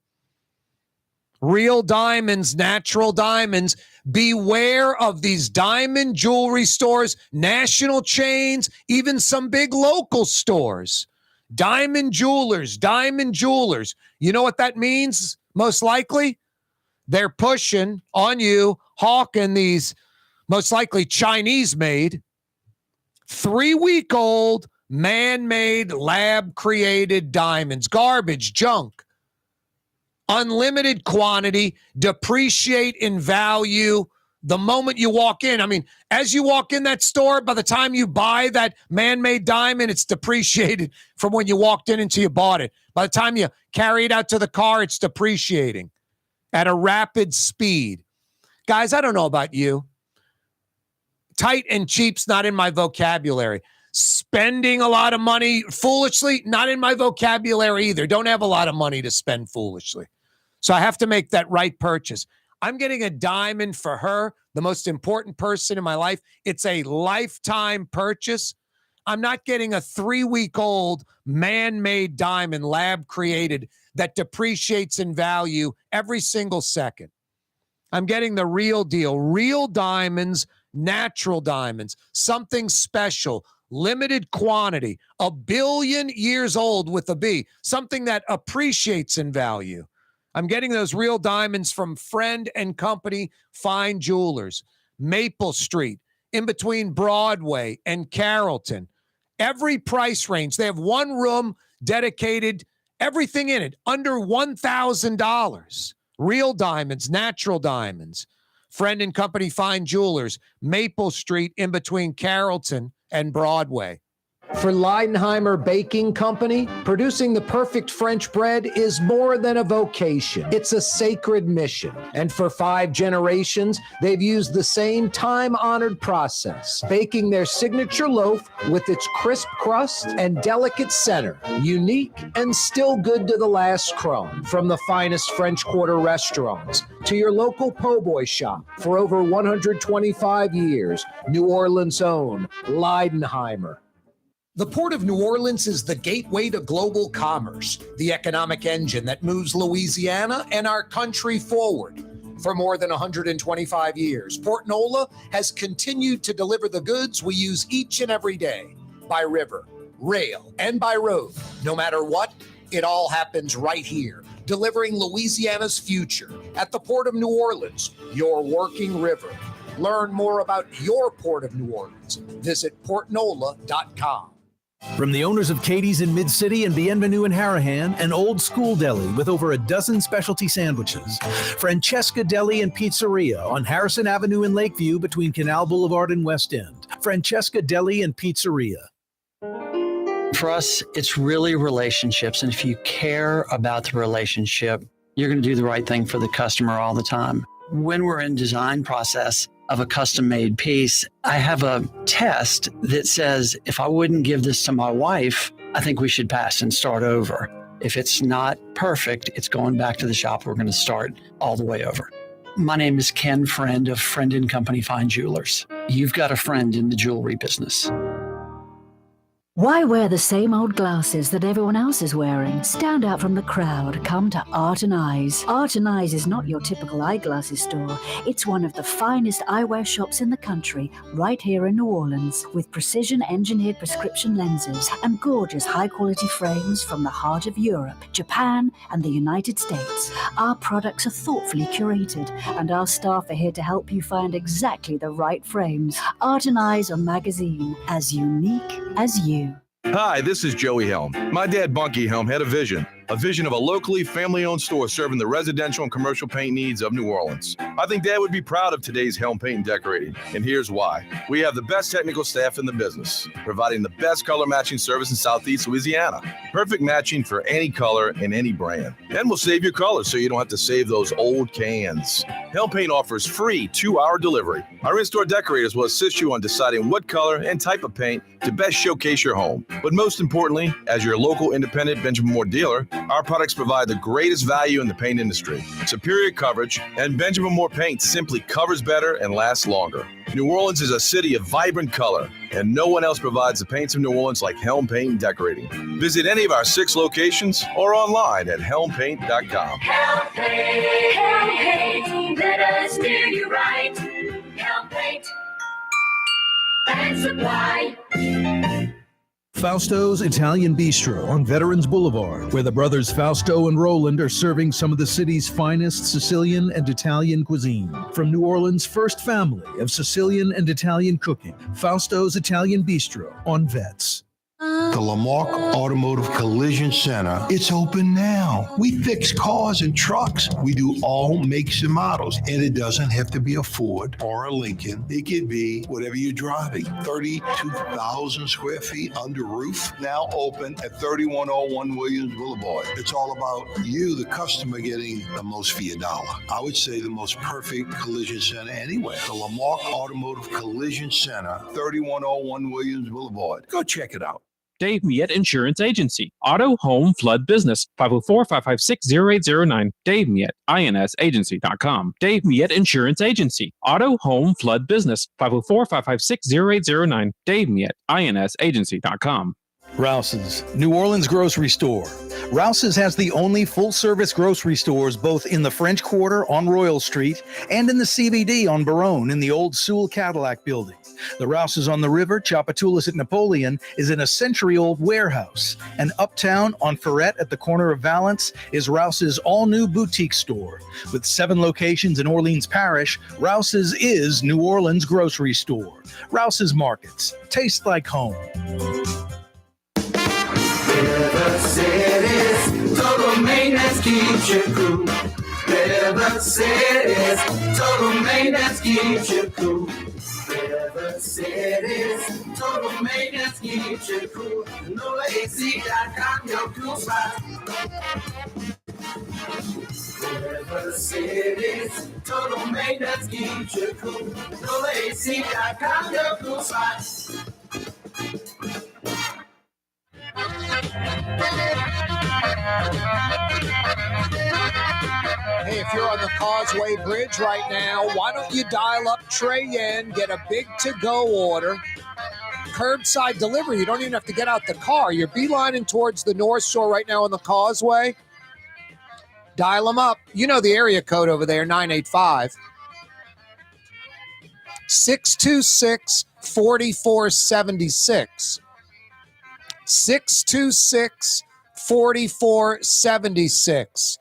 Real diamonds, natural diamonds. Beware of these diamond jewelry stores, national chains, even some big local stores. Diamond jewelers. You know what that means? Most likely, they're pushing on you, hawking these most likely Chinese-made, 3-week-old, man-made, lab-created diamonds. Garbage, junk. Unlimited quantity, depreciate in value the moment you walk in. I mean, as you walk in that store, by the time you buy that man-made diamond, it's depreciated from when you walked in until you bought it. By the time you carry it out to the car, it's depreciating at a rapid speed. Guys, I don't know about you. Tight and cheap's not in my vocabulary. Spending a lot of money foolishly, not in my vocabulary either. Don't have a lot of money to spend foolishly. So I have to make that right purchase. I'm getting a diamond for her, the most important person in my life. It's a lifetime purchase. I'm not getting a 3-week-old man-made diamond, lab-created, that depreciates in value every single second. I'm getting the real deal. Real diamonds, natural diamonds, something special, limited quantity, 1 billion years old with a B, something that appreciates in value. I'm getting those real diamonds from Friend and Company Fine Jewelers, Maple Street, in between Broadway and Carrollton. Every price range. They have one room dedicated, everything in it, under $1,000. Real diamonds, natural diamonds. Friend and Company Fine Jewelers, Maple Street in between Carrollton and Broadway. For Leidenheimer Baking Company, producing the perfect French bread is more than a vocation. It's a sacred mission. And for 5 generations, they've used the same time-honored process, baking their signature loaf with its crisp crust and delicate center, unique and still good to the last crumb. From the finest French Quarter restaurants to your local po' boy shop, for over 125 years, New Orleans' own Leidenheimer. The Port of New Orleans is the gateway to global commerce, the economic engine that moves Louisiana and our country forward. For more than 125 years, Port Nola has continued to deliver the goods we use each and every day, by river, rail, and by road. No matter what, it all happens right here, delivering Louisiana's future at the Port of New Orleans, your working river. Learn more about your Port of New Orleans. Visit portnola.com. From the owners of Katie's in Mid-City and Bienvenue in Harahan, an old school deli with over a dozen specialty sandwiches. Francesca Deli and Pizzeria on Harrison Avenue in Lakeview between Canal Boulevard and West End. Francesca Deli and Pizzeria. For us, it's really relationships. And if you care about the relationship, you're going to do the right thing for the customer all the time. When we're in design process of a custom-made piece, I have a test that says, if I wouldn't give this to my wife, I think we should pass and start over. If it's not perfect, it's going back to the shop. We're going to start all the way over. My name is Ken Friend of Friend and Company Fine Jewelers. You've got a friend in the jewelry business. Why wear the same old glasses that everyone else is wearing? Stand out from the crowd. Come to Art and Eyes. Art and Eyes is not your typical eyeglasses store. It's one of the finest eyewear shops in the country, right here in New Orleans, with precision-engineered prescription lenses and gorgeous high-quality frames from the heart of Europe, Japan, and the United States. Our products are thoughtfully curated, and our staff are here to help you find exactly the right frames. Art and Eyes are magazine, as unique as you. Hi, this is Joey Helm. My dad, Bunky Helm, had a vision of a locally family-owned store serving the residential and commercial paint needs of New Orleans. I think Dad would be proud of today's Helm Paint and Decorating, and here's why. We have the best technical staff in the business, providing the best color matching service in Southeast Louisiana. Perfect matching for any color and any brand. And we'll save your colors so you don't have to save those old cans. Helm Paint offers free 2-hour delivery. Our in-store decorators will assist you on deciding what color and type of paint to best showcase your home. But most importantly, as your local independent Benjamin Moore dealer, our products provide the greatest value in the paint industry, superior coverage, and Benjamin Moore paint simply covers better and lasts longer. New Orleans is a city of vibrant color, and no one else provides the paints of New Orleans like Helm Paint and Decorating. Visit any of our 6 locations or online at helmpaint.com. Helm Paint, let us steer you right. Helm Paint and Supply. Fausto's Italian Bistro on Veterans Boulevard, where the brothers Fausto and Roland are serving some of the city's finest Sicilian and Italian cuisine. From New Orleans' first family of Sicilian and Italian cooking, Fausto's Italian Bistro on Vets. The Lamarck Automotive Collision Center, it's open now. We fix cars and trucks. We do all makes and models. And it doesn't have to be a Ford or a Lincoln. It could be whatever you're driving. 32,000 square feet under roof, now open at 3101 Williams Boulevard. It's all about you, the customer, getting the most for your dollar. I would say the most perfect collision center anywhere. The Lamarck Automotive Collision Center, 3101 Williams Boulevard. Go check it out. Dave Miette Insurance Agency. Auto, home, flood, business. 504-556-0809. Dave Miette, INSagency.com. Dave Miette Insurance Agency. Auto, home, flood, business. 504-556-0809. Dave Miette, INSagency.com. Rouse's, New Orleans grocery store. Rouse's has the only full-service grocery stores both in the French Quarter on Royal Street and in the CBD on Baronne in the old Sewell Cadillac building. The Rouse's on the river, Tchoupitoulas at Napoleon, is in a century-old warehouse. And uptown on Ferret at the corner of Valence is Rouse's all-new boutique store. With 7 locations in Orleans Parish, Rouse's is New Orleans grocery store. Rouse's Markets. Taste like home. River City's total maintenance keeps you cool. River River City's total maintenance keeps you cool. River City's total maintenance keeps you cool. NolaAC.com, your cool spot. River City's total maintenance keeps you cool. NolaAC.com, your cool spot. Hey, if you're on the Causeway Bridge right now, why don't you dial up Trey Yen, get a big to-go order, curbside delivery. You don't even have to get out the car. You're beelining towards the North Shore right now on the Causeway. Dial them up. You know the area code over there, 985. 626-4476. 626-4476.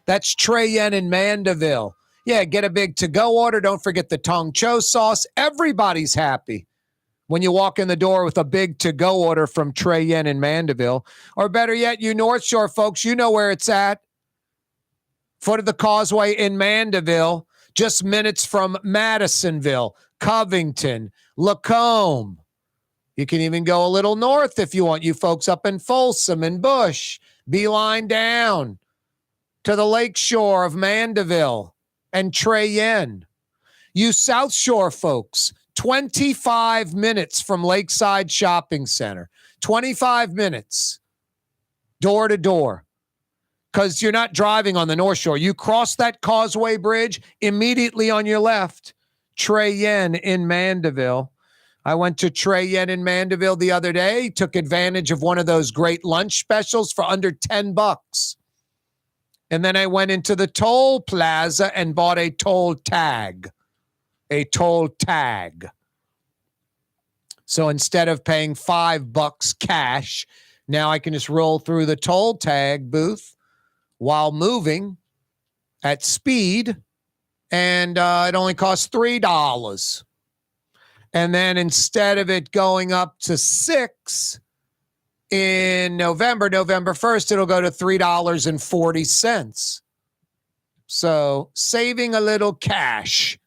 That's Trey Yen in Mandeville. Yeah, get a big to-go order. Don't forget the Tong Cho sauce. Everybody's happy when you walk in the door with a big to-go order from Trey Yen in Mandeville. Or better yet, you North Shore folks, you know where it's at. Foot of the Causeway in Mandeville, just minutes from Madisonville, Covington, Lacombe. You can even go a little north if you want. You folks up in Folsom and Bush, beeline down to the lake shore of Mandeville and Trey Yen. You South Shore folks, 25 minutes from Lakeside Shopping Center. 25 minutes, door to door. Because you're not driving on the North Shore. You cross that Causeway Bridge, immediately on your left, Trey Yen in Mandeville. I went to Trey Yen in Mandeville the other day, took advantage of one of those great lunch specials for under $10. And then I went into the toll plaza and bought a toll tag. A toll tag. So instead of paying $5 cash, now I can just roll through the toll tag booth while moving at speed, and it only costs $3. And then instead of it going up to $6 in November 1st, it'll go to $3.40. So saving a little cash,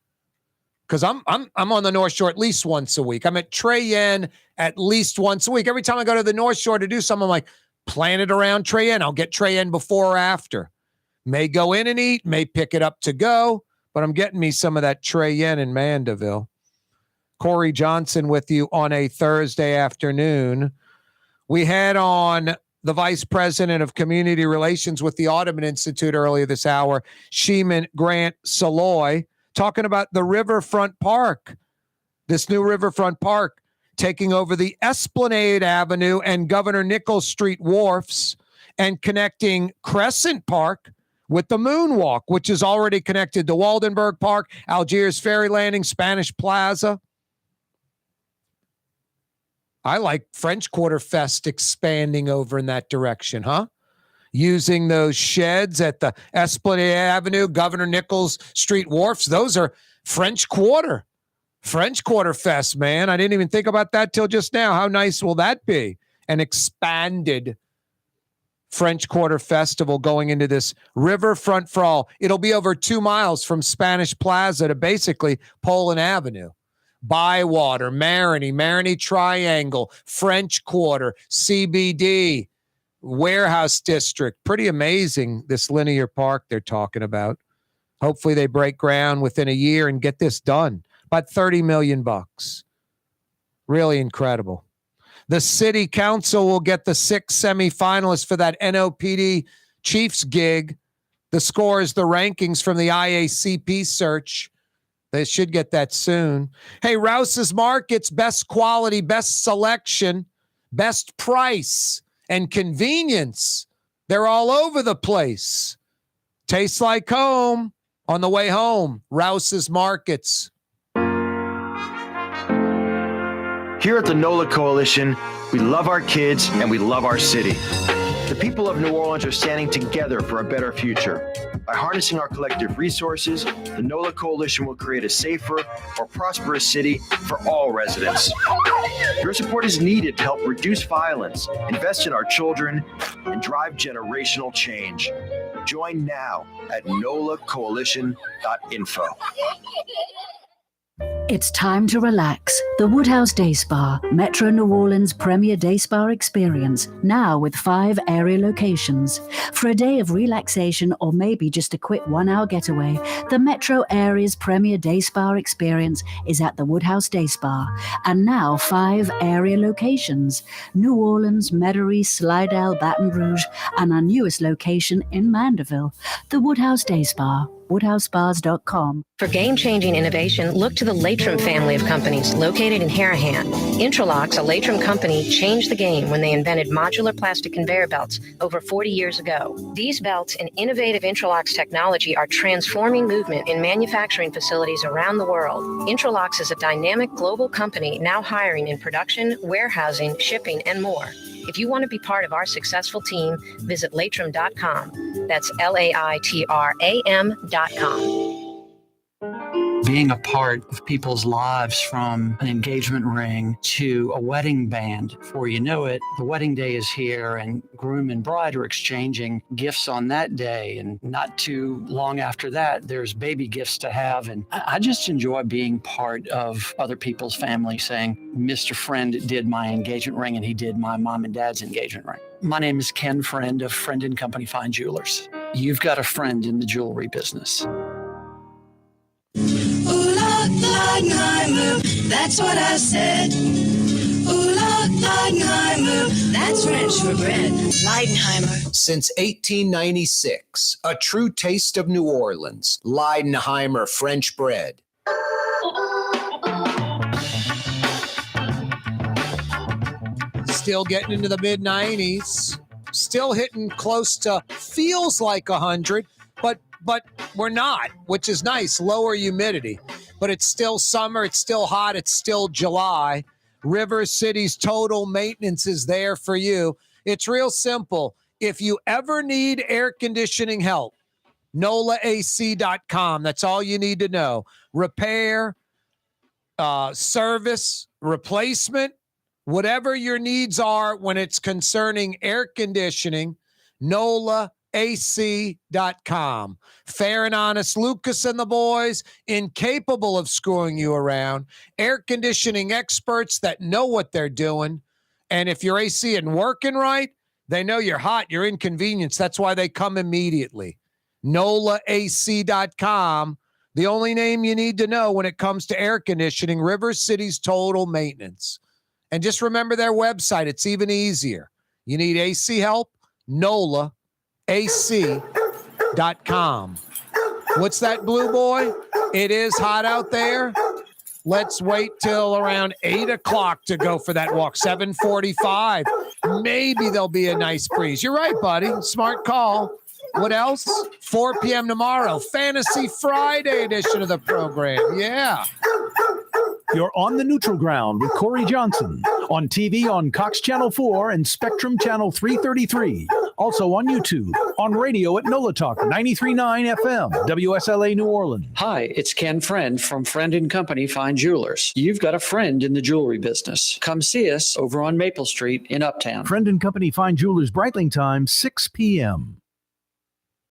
because I'm on the North Shore at least once a week. I'm at Trey Yen at least once a week. Every time I go to the North Shore to do something, I'm like, plan it around Trey Yen. I'll get Trey Yen before or after. May go in and eat, may pick it up to go, but I'm getting me some of that Trey Yen in Mandeville. Corey Johnson with you on a Thursday afternoon. We had on the Vice President of Community Relations with the Audubon Institute earlier this hour, Chimene Grant Saloy, talking about the Riverfront Park, this new Riverfront Park, taking over the Esplanade Avenue and Governor Nichols Street wharfs and connecting Crescent Park with the Moonwalk, which is already connected to Waldenburg Park, Algiers Ferry Landing, Spanish Plaza. I like French Quarter Fest expanding over in that direction, huh? Using those sheds at the Esplanade Avenue, Governor Nichols Street wharfs. Those are French Quarter Fest, man. I didn't even think about that till just now. How nice will that be? An expanded French Quarter Festival going into this Riverfront-For-All. It'll be over 2 miles from Spanish Plaza to basically Poland Avenue. Bywater, Metairie Triangle, French Quarter, CBD, Warehouse District. Pretty amazing, this linear park they're talking about. Hopefully they break ground within a year and get this done. About $30 million. Really incredible. The city council will get the 6 semifinalists for that NOPD Chiefs gig. The scores, the rankings from the IACP search. They should get that soon. Hey, Rouse's Markets, best quality, best selection, best price, and convenience. They're all over the place. Tastes like home. On the way home, Rouse's Markets. Here at the NOLA Coalition, we love our kids and we love our city. The people of New Orleans are standing together for a better future. By harnessing our collective resources, the NOLA Coalition will create a safer, more prosperous city for all residents. Your support is needed to help reduce violence, invest in our children, and drive generational change. Join now at nolacoalition.info. It's time to relax. The Woodhouse Day Spa, Metro New Orleans' premier day spa experience, now with 5 area locations. For a day of relaxation or maybe just a quick 1-hour getaway, the Metro area's premier day spa experience is at the Woodhouse Day Spa. And now 5 area locations: New Orleans, Metairie, Slidell, Baton Rouge, and our newest location in Mandeville. The Woodhouse Day Spa. WoodhouseSpas.com. For game-changing innovation, look to the Latrim family of companies located in Harahan. Intralox, a Latrim company, changed the game when they invented modular plastic conveyor belts over 40 years ago. These belts and innovative Intralox technology are transforming movement in manufacturing facilities around the world. Intralox is a dynamic global company now hiring in production, warehousing, shipping, and more. If you want to be part of our successful team, visit Latrim.com. That's LAITRAM.com. Being a part of people's lives, from an engagement ring to a wedding band. Before you know it, the wedding day is here and groom and bride are exchanging gifts on that day. And not too long after that, there's baby gifts to have. And I just enjoy being part of other people's family, saying, Mr. Friend did my engagement ring and he did my mom and dad's engagement ring. My name is Ken Friend of Friend and Company Fine Jewelers. You've got a friend in the jewelry business. Leidenheimer, that's what I said. Ooh, Leidenheimer, that's French for bread. Leidenheimer. Since 1896, a true taste of New Orleans. Leidenheimer French bread. Still getting into the mid-90s. Still hitting close to, feels like 100, but we're not, which is nice. Lower humidity. But it's still summer, it's still hot, it's still July. River City's total maintenance is there for you. It's real simple. If you ever need air conditioning help, NOLAAC.com. That's all you need to know. Repair, service, replacement, whatever your needs are when it's concerning air conditioning, NOLAAC.com. Fair and honest Lucas and the boys, incapable of screwing you around. Air conditioning experts that know what they're doing. And if your AC isn't working right, they know you're hot, you're inconvenienced. That's why they come immediately. NOLAAC.com. The only name you need to know when it comes to air conditioning, River City's total maintenance. And just remember their website. It's even easier. You need AC help? NOLAAC.com. What's that, Blue Boy? It is hot out there. Let's wait till around 8 o'clock to go for that walk. 7:45. Maybe there'll be a nice breeze. You're right, buddy. Smart call. What else? 4 p.m. tomorrow. Fantasy Friday edition of the program. Yeah. You're on the neutral ground with Corey Johnson on TV on Cox Channel 4 and Spectrum Channel 333. Also on YouTube, on radio at NOLA Talk 93.9 FM, WSLA New Orleans. Hi, it's Ken Friend from Friend and Company Fine Jewelers. You've got a friend in the jewelry business. Come see us over on Maple Street in Uptown. Friend and Company Fine Jewelers, Breitling time, 6 p.m.